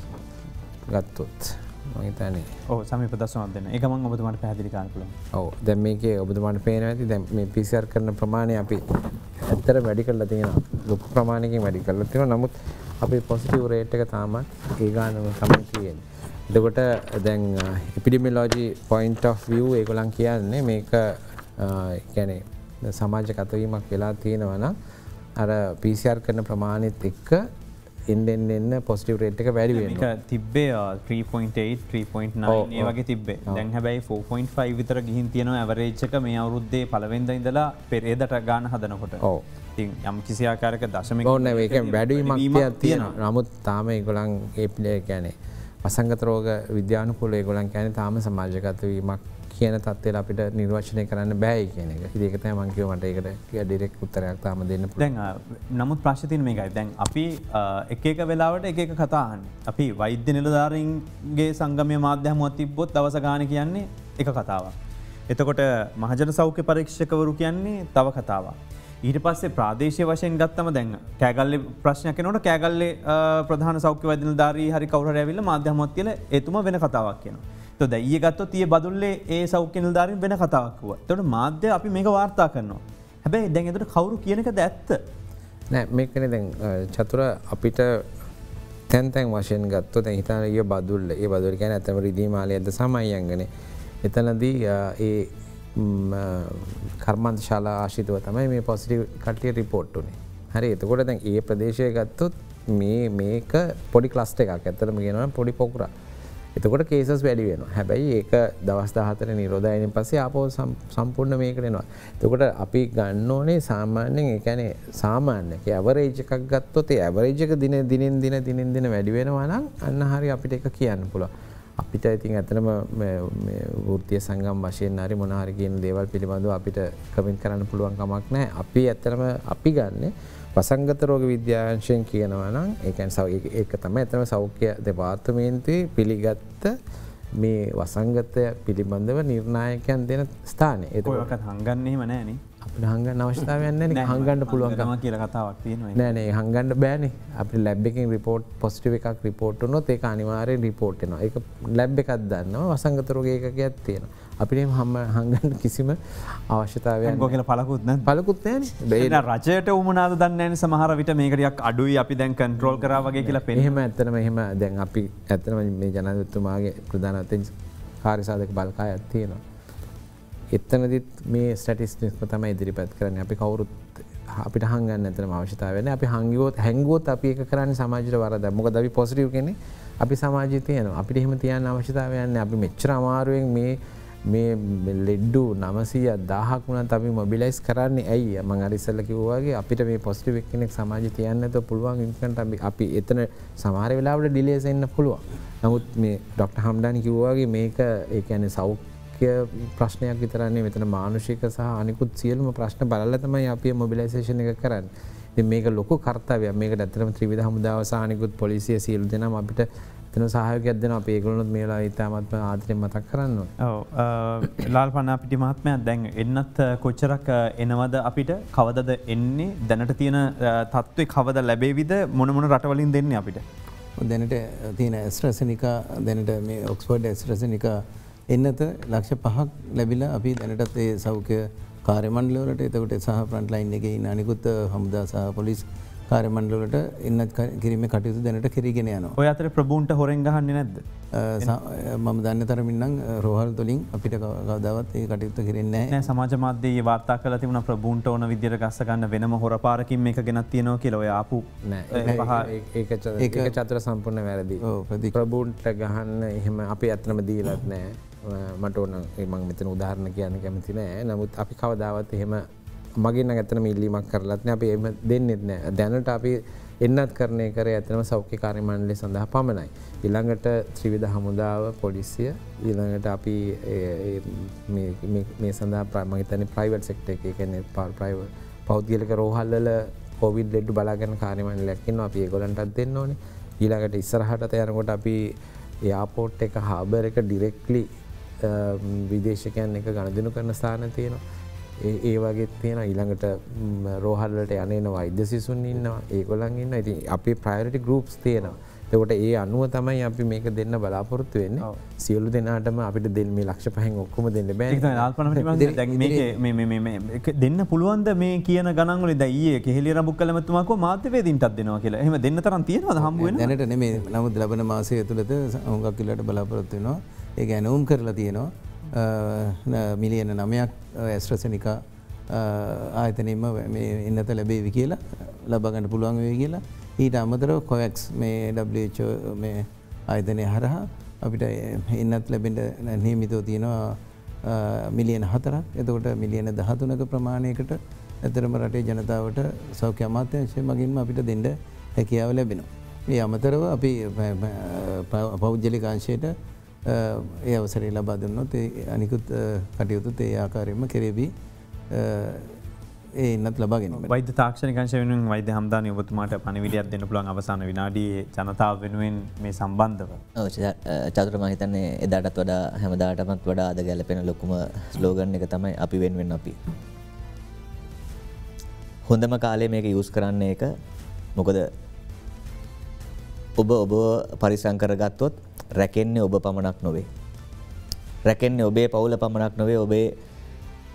ගත්තොත් මම හිතන්නේ ඔව් සමීප දශමයක් දෙන්න. ඒක මම ඔබතුමාට පැහැදිලි කරන්න පුළුවන්. ඔව් දැන් මේකේ ඔබතුමාට පේනවා ඇති දැන් මේ PCR කරන ප්‍රමාණය අපි ඇත්තට වැඩි කරලා තියෙනවා. ලොකු ප්‍රමාණයකින් වැඩි කරලා තියෙනවා. නමුත් අපේ පොසිටිව් රේට් එක තාමත් ඒ ගානම තමයි තියෙන්නේ. එතකොට දැන් එපිඩෙමියොලොජි පොයින්ට් ඔෆ් view ඒගොල්ලන් කියන්නේ මේක කියන්නේ සමාජගත වීමක් වෙලා තියෙනවා නම් අර PCR කරන ප්‍රමාණෙත් එක්ක එන්න පොසිටිව් රේට් එක වැඩි වෙනවා. මේක තිබ්බේ 3.8 3.9 ඒ වගේ තිබ්බේ. දැන් හැබැයි 4.5 විතර ගිහින් තියෙනවා ඇවරේජ් එක මේ අවුරුද්දේ පළවෙනිදා ඉඳලා පෙරේදට ගන්න හදනකොට. ඔව්. ඉතින් යම් කිසි ආකාරයක දශමික ඕනේ මේක වැඩිවීමක් තියෙනවා. නමුත් තාම ඒගොල්ලන් ඒ කියන්නේ වසංගත රෝග විද්‍යානුකූල ඒගොල්ලන් කියන්නේ තාම සමාජගත වීමක් කියන තත්ත්වයට අපිට නිර්වචනය කරන්න බෑ කියන එක. ඉතින් ඒක තමයි මම කිව්ව මට ඒකට ඩිරෙක්ට් උත්තරයක් තාම දෙන්න පුළුවන්. දැන් නමුත් ප්‍රශ්නේ තියෙන්නේ මේකයි. දැන් අපි එක වෙලාවට එක කතා අහන්නේ. අපි වෛද්‍ය නිලධාරීන්ගේ සංගමයේ මාධ්‍ය හමුවක් තිබ්බොත් දවස ගාන කියන්නේ එක කතාවක්. එතකොට මහජන සෞඛ්‍ය පරීක්ෂකවරු කියන්නේ තව කතාවක්. ඊට පස්සේ ප්‍රාදේශීය වශයෙන් ගත්තම දැන් කෑගල්ලේ ප්‍රශ්නයක් එනකොට කෑගල්ලේ ප්‍රධාන සෞඛ්‍ය වෛද්‍ය නිලධාරී හරි කවුරු හරි ඇවිල්ලා මාධ්‍ය හමුවක් තියලා එතුමා වෙන කතාවක් කියනවා. තොද ඊයේ ගත්තොත් ඊයේ බදුල්ලේ ඒ සෞඛ්‍ය නිලධාරීන් වෙන කතාවක් කිව්වා. එතකොට මාධ්‍ය අපි මේක වාර්තා කරනවා. හැබැයි දැන් එතකොට කවුරු කියන එකද ඇත්ත? නෑ මේකන දැන් චතුර අපිට තැන්තැන් වශයෙන් ගත්තොත් හිතන ඒ බදුල්ල ඒ බදුල් ගැන ඇතම රිදී මාලය ඇද සමයියන්ගන එතනදී ඒ කර්මන්ත ශාලා ආශිතව තමයි මේ පොසිටිව් කටිය රිපෝට්ටුනේ හරි එතකොට දැන් ඒ ප්‍රදේශය ගත්තොත් මේක පොඩි ක්ලස්ට එකක් ඇතරම ගෙනව පොඩි පොකුරා එතකොට කේසස් වැඩි වෙන හැබැයි ඒක දවස් 14 නිරෝධයෙන් පස්සේ ආපහු සම්පූර්ණ මේකට එනවා. එතකොට අපි ගන්න ඕනේ සාමාන්‍යයෙන් ඒ කියන්නේ සාමාන්‍ය ඇවරේජ් එකක් ගත්තොත් ඒ ඇවරේජ් එක දිනෙන් දින වැඩි වෙනවා නම් අන්න හරිය අපිට ඒක කියන්න පුළුවන්. අපිට ඉතින් ඇත්තටම මේ වෘත්තීය සංගම් වශයෙන් හරි මොන හරි කියන දේවල් පිළිබඳව අපිට කමෙන්ට් කරන්න පුළුවන් කමක් නැහැ. අපි ඇත්තටම අපි ගන්නේ වසංගත රෝග විද්‍යාංශයෙන් කියනවා නම් ඒ කියන්නේ ඒක තමයි ඇත්තම සෞඛ්‍ය දෙපාර්තමේන්තුවේ පිළිගත්ත මේ වසංගතය පිළිබඳව නිර්ණායකයන් දෙන ස්ථානය. ඒක ඔයකට හංගන්නේ එහෙම නැහැ නේ. අපිට හංගන්න අවස්ථාවක් නැහැ නේ. හංගන්න පුළුවන් ගම කියලා කතාවක් තියෙනවා. නෑ නෑ හංගන්න බෑනේ. අපිට ලැබ් එකකින් රිපෝට් පොසිටිව් එකක් රිපෝට් වුණොත් ඒක අනිවාර්යෙන් රිපෝට් වෙනවා. ඒක ලැබ් එකක් දන්නවා වසංගත රෝග ඒකකයක් තියෙනවා. අපිට හංගන්න කිසිම අවශ්‍යතාවයක් නැහැ. කියලා පළකුත් නැහැ. පළකුත් නැහැනේ. දැන් රජයට උමනාද දන්නේ නැහැ සමහර විට මේක ටිකක් අඩුයි අපි දැන් කන්ට්‍රෝල් කරා වගේ කියලා පෙන්නනවා. එහෙම ඇත්තටම එහෙම දැන් අපි ඇත්තටම මේ ජනාධිපතිතුමාගේ ප්‍රධාන අතින් කාර්ය සාධක බලකායක් තියෙනවා. එතනදිත් මේ ස්ටැටිස්ටික්ස් තමයි ඉදිරිපත් කරන්නේ. අපි කවුරුත් අපිට හංගන්න ඇත්තටම අවශ්‍යතාවයක් නැහැ. අපි හැංගුවොත් අපි ඒක කරන්නේ සමාජයට වරදක්. මොකද අපි පොසිටිව් කෙනෙක් අපි සමාජයේ තියෙනවා. අපිට එහෙම තියන්න අවශ්‍යතාවයක් නැහැ. අපි මෙච්චර අමාරුවෙන් මේ ලෙඩ්ඩු 910ක් වුණත් අපි මොබිලයිස් කරන්නේ ඇයි? මම අර ඉස්සෙල්ලා කිව්වා වගේ අපිට මේ පොසිටිව් කෙනෙක් සමාජයේ තියන්න නැතුව පුළුවන් ඉන්කන්ට අපි එතන සමහර වෙලාවට ඩිලේස් එන්න පුළුවන්. නමුත් මේ ඩොක්ටර් හම්ඩානි කිව්වා වගේ මේක ඒ කියන්නේ සෞඛ්‍ය ප්‍රශ්නයක් විතරන්නේ මෙතන මානසික සහ අනිකුත් සියලුම ප්‍රශ්න බලලා තමයි අපි මොබිලයිසේෂන් එක කරන්නේ. ඉතින් මේක ලොකු කාර්යයක්. මේකට ඇත්තටම ත්‍රිවිධ හමුදාව සහ අනිකුත් පොලිසිය සියලු දෙනාම අපිට එතන සහයෝගයක් දෙනවා. අපි ඒගොල්ලොත් මේ වෙලාවේ ඉතාමත්ම ආදරෙන් මතක් කරන්න ඕනේ. ඔව් ලාල් පනාපිටි මහත්මයා දැන් එන්නත් කොච්චරක් එනවද අපිට කවදද එන්නේ දැනට තියෙන තත්ත්වේ කවද ලැබෙවිද මොන රටවලින් දෙන්නේ අපිට? දැනට තියෙන ඇස්ට්‍රාසෙනිකා දැනට මේ ඔක්ස්ෆර්ඩ් ඇස්ට්‍රාසෙනිකා එන්නත ලක්ෂ 5ක් ලැබිලා අපි දැනටත් ඒ සෞඛ්‍ය කාර්ය මණ්ඩලවලට එතකොට සහ ෆ්‍රන්ට් ලයින් එකේ ඉන්න අනිකුත් හමුදා සහ පොලිස් කාර්ය මණ්ඩලවලට එන්නත් කිරීමේ කටයුතු දැනට කෙරීගෙන යනවා. ඔය අතරේ ප්‍රභූන්ට හොරෙන් ගහන්නේ නැද්ද? මම දන්න තරමින් නම් රෝහල් තුලින් අපිට කවදාවත් ඒ කටයුතු කෙරෙන්නේ නැහැ. නෑ සමාජ මාධ්‍යයේ වාර්තා කරලා තිබුණා ප්‍රභූන්ට ඕන විදියට ගස්ස ගන්න වෙනම හොරපාරකින් මේක ගෙනත් තියෙනවා කියලා. ඔය ආපු නෑ ඒක චතුර සම්පූර්ණ වැරදි. ප්‍රභූන්ට ගහන්න එහෙම අපි අත්නම දීලත් නෑ. මට ඕන මං මෙතන උදාහරණ කියන්න කැමති නෑ. නමුත් අපි කවදාවත් එහෙම මගින් ඇත්තනම ඉල්ලීමක් කරලත් නෑ. අපි එහෙම දෙන්නෙත් නෑ. දැනට අපි එන්නත් කරණය කරේ ඇත්තනම සෞඛ්‍ය කාර්ය මණ්ඩලය සඳහා පමණයි. ඊළඟට ත්‍රිවිධ හමුදාව පොලිසිය ඊළඟට අපි මේ සඳහා මම හිතන්නේ ප්‍රයිවට් සෙක්ටර් එකේ කියන්නේ පෞද්ගලික රෝහල් වල කොවිඩ් ලෙඩ බලාගෙන කාර්ය මණ්ඩලයක් ඉන්නවා. අපි ඒගොල්ලන්ටත් දෙන්න ඕනේ. ඊළඟට ඉස්සරහට යනකොට අපි එයාපෝට් එක හාබර් එක ඩිරෙක්ට්ලි විදේශකයන් එක ගණදෙනු කරන ස්ථාන තියෙනවා. ඒ වගේ තියෙනවා. ඊළඟට රෝහල් වලට යන වෛද්‍ය සිසුන් ඉන්නවා. ඒගොල්ලන් ඉන්නවා. ඉතින් අපේ ප්‍රයොරිටි ගෲප්ස් තියෙනවා. එතකොට ඒ අනුව තමයි අපි මේක දෙන්න බලාපොරොත්තු වෙන්නේ. සියලු දෙනාටම අපිට දෙන්න මේ ලක්ෂ 5න් ඔක්කොම දෙන්න බෑ. ඒක තමයි ආල්පනම දැන් මේක දෙන්න පුළුවන්ද මේ කියන ගණන් වලින් දැන් ඊයේ කෙහෙලිය රඹුක්කල මැතිතුමා කිව්වා මාධ්‍යවේදීන්ටත් දෙනවා කියලා. එහෙම දෙන්න තරම් තියෙනවද හම්බ වෙනවද? දැනට නෙමෙයි. නමුත් ලබන මාසය ඇතුළත හුඟක් කිල්ලට බලාපොරොත්තු වෙනවා. ඒක ඇනවුම් කරලා තියෙනවා. මිලියන 9ක් ඇස්ට්‍රාසෙනිකා ආයතනයෙන්ම මේ එන්නත ලැබෙවි කියලා ලබා ගන්න පුළුවන් වෙයි කියලා. ඊට අමතරව කොවැක්ස් මේ WHO මේ ආයතනය හරහා අපිට එන්නත් ලැබෙන්න නියමිතව තියෙනවා මිලියන 4ක්. එතකොට මිලියන 13ක ප්‍රමාණයකට ඇතරම රටේ ජනතාවට සෞඛ්‍ය අමාත්‍යාංශය මගින්ම අපිට දෙන්න හැකියාව ලැබෙනවා. මේ අමතරව අපි පෞද්ගලික අංශයට ඒ අවසරය ලබා දුන්නොත් අනිකුත් කටයුතුත් ඒ ආකාරයෙන්ම කෙරෙවි. ඒ එන්නත් ලබා ගැනීම. වෛද්‍ය තාක්ෂණික අංශ වෙනුවෙන් වෛද්‍ය හම්දානි ඔබතුමාට පණිවිඩයක් දෙන්න පුළුවන් අවසාන විනාඩියේ ජනතාව වෙනුවෙන් මේ සම්බන්ධව. ඔව් චතුර මම හිතන්නේ එදාටත් වඩා හැමදාටමත් වඩා අද ගැලපෙන ලොකුම ස්ලෝගන් එක තමයි අපි වෙනුවෙන් අපි. හොඳම කාලේ මේක යූස් කරන්න එක. මොකද ඔබ පරිස්සම් කරගත්තොත් රැකෙන්නේ ඔබ පමණක් නොවේ. රැකෙන්නේ ඔබේ පවුල පමණක් නොවේ, ඔබේ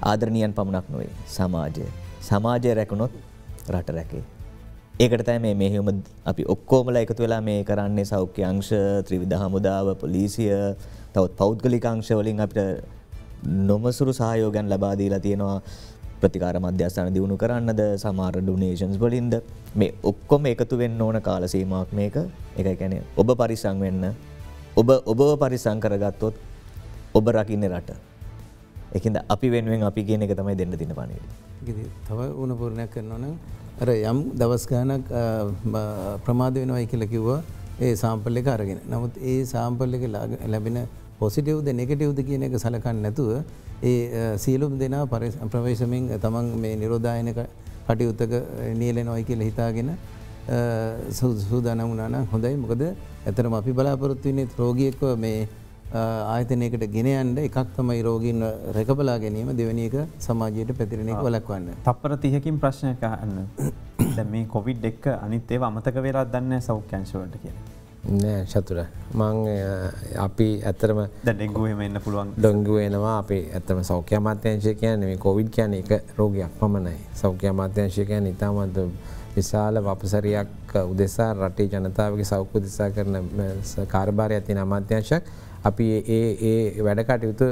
ආදරණීයන් පමණක් නොවේ. සමාජය රැකුණොත් රට රැකේ. ඒකට තමයි මේ මෙහෙයුම අපි ඔක්කොමලා එකතු වෙලා මේ කරන්නේ සෞඛ්‍ය අංශ, ත්‍රිවිධ හමුදාව, පොලිසිය, තවත් පෞද්ගලික අංශ වලින් අපිට නොමසුරු සහයෝගයන් ලබා දීලා තියෙනවා. ප්‍රතිකාර මධ්‍යස්ථාන දියුණු කරන්නද, සමහර ඩොනේෂන්ස් වලින්ද මේ ඔක්කොම එකතු වෙන්න ඕන කාල සීමාවක් මේක. ඒකයි කියන්නේ ඔබ පරිස්සම් වෙන්න. ඔබව පරිස්සම් කරගත්තොත් ඔබ රකින්නේ රට. ඒකින්ද අපි වෙනුවෙන් අපි කියන එක තමයි දෙන්න තියෙන පණිවිඩය. තව උණ පූර්ණයක් කරනවා නම් අර යම් දවස් ගානක් ප්‍රමාද වෙනවයි කියලා කිව්වා ඒ සාම්පල් එක අරගෙන. නමුත් ඒ සාම්පල් එක ලැබෙන පොසිටිව්ද නෙගටිව්ද කියන එක සලකන්නේ නැතුව ඒ සියලුම දෙනා ප්‍රවේශමෙන් තමන් මේ නිරෝධායන කටයුත්තක නියැලෙනවයි කියලා හිතාගෙන සූදානම් වුණා නම් හොඳයි. මොකද ඇත්තටම අපි බලාපොරොත්තු වෙන්නේ රෝගියෙක්ව මේ ආයතනයකට ගෙන යන්න එකක් තමයි රෝගීන් රැකබලා ගැනීම, දෙවෙනි එක සමාජයට පැතිරෙන එක වළක්වන්න. තප්පර 30කින් ප්‍රශ්නයක් අහන්න. දැන් මේ කොවිඩ් එක අනිත් ඒවා අමතක වෙලා දන්නේ සෞඛ්‍ය අංශ වලට කියලා. නෑ චතුර. මං අපි ඇත්තටම දැන් ඩෙන්ගු එහෙම එන්න පුළුවන්. ඩෙන්ගු එනවා. අපි ඇත්තටම සෞඛ්‍ය අමාත්‍යාංශය කියන්නේ මේ කොවිඩ් කියන්නේ එක රෝගයක් පමණයි. සෞඛ්‍ය අමාත්‍යාංශය කියන්නේ ඉතාමත් විශාල වපසරියක් උදෙසා රටේ ජනතාවගේ සෞඛ්‍ය උදෙසා කරන කාර්යභාරයක් තියෙන අමාත්‍යාංශයක්. අපි ඒ වැඩ කටයුතු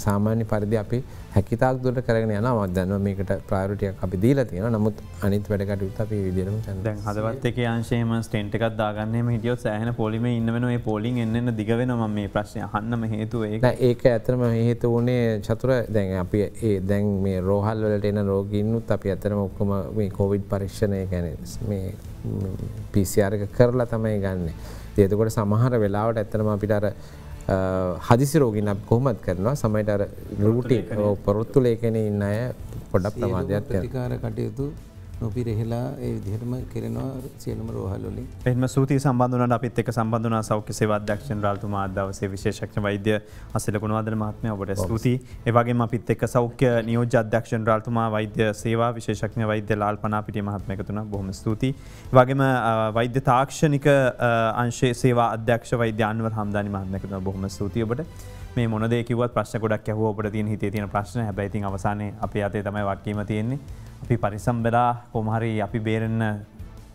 සාමාන්‍ය පරිදි අපි හැකිතාක් දුරට කරගෙන යනවා. මම දන්නවා මේකට ප්‍රයොරිටියක් අපි දීලා තියෙනවා. නමුත් අනිත් වැඩ කටයුතු අපි මේ විදිහටම කරනවා. දැන් හදවත් එකේ අංශයෙන්ම ස්ටෙන්ට් එකක් දාගන්නෙම හිටියොත් සෑහෙන පොලිමේ ඉන්න වෙනවා. ඒ පොලිං එන්න දිග වෙනවා. මම මේ ප්‍රශ්නේ අහන්නම හේතුව ඒක. නෑ ඒක ඇත්තටම හේතුව උනේ චතුර දැන් අපි දැන් මේ රෝහල් වලට එන රෝගීන්නුත් අපි ඇත්තටම ඔක්කොම මේ කොවිඩ් පරීක්ෂණය කියන්නේ මේ PCR එක කරලා තමයි ගන්නෙ. ඉතින් එතකොට සමහර වෙලාවට ඇත්තටම අපිට අර හදිසි රෝගීන් අපි කොහොමද කරනවා සමහරට අර රූටින් පොරොත්තු ලේඛනේ ඉන්න අය පොඩක් ප්‍රමාදයක් කරනවා. ප්‍රතිකාර කටයුතු නොපිරෙහිලා ඒ විදිහටම කරනවා සියලුම රෝහල් වලින්. එහෙම සූතිය සම්බන්ධ වුණාට අපිත් එක්ක සම්බන්ධ වුණා සෞඛ්‍ය සේවා අධ්‍යක්ෂ ජනරාල්තුමා අද දවසේ විශේෂඥ වෛද්‍ය අසිල ගුණවර්ධන මහත්මයා ඔබට ස්තුතියි. ඒ වගේම අපිත් එක්ක සෞඛ්‍ය නියෝජ්‍ය අධ්‍යක්ෂ ජනරාල්තුමා වෛද්‍ය සේවා විශේෂඥ වෛද්‍ය ලාල් පනාපිටිය මහත්මයා එකතු වුණා. බොහොම ස්තුතියි. ඒ වගේම වෛද්‍ය තාක්ෂණික අංශයේ සේවා අධ්‍යක්ෂ වෛද්‍ය අන්වර් හම්දානි මහත්මයා එකතු වුණා. බොහොම ස්තුතියි ඔබට. මේ මොන දේ කිව්වත් ප්‍රශ්න ගොඩක් ඇහුවා ඔබට තියෙන හිතේ තියෙන ප්‍රශ්න. හැබැයි ඉතින් අවසානයේ අපේ අතේ තමයි වක්කීම තියෙන්නේ. අපි පරිස්සම් වෙලා කොහොම හරි අපි බේරෙන්න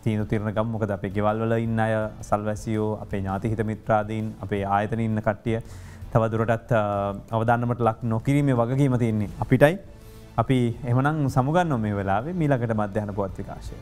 තීන්දුව తీරන ගමු. මොකද අපේ ගෙවල් වල ඉන්න අය, අසල්වැසියෝ, අපේ ඥාති හිත මිත්‍රාදීන්, අපේ ආයතන ඉන්න කට්ටිය තව දුරටත් අවධානමට ලක් නොකිරීමේ වගකීම තියෙන්නේ අපිටයි. අපි එහෙමනම් සමුගන්නවා මේ වෙලාවේ මීළඟට මධ්‍යහන පුවත් විකාශය.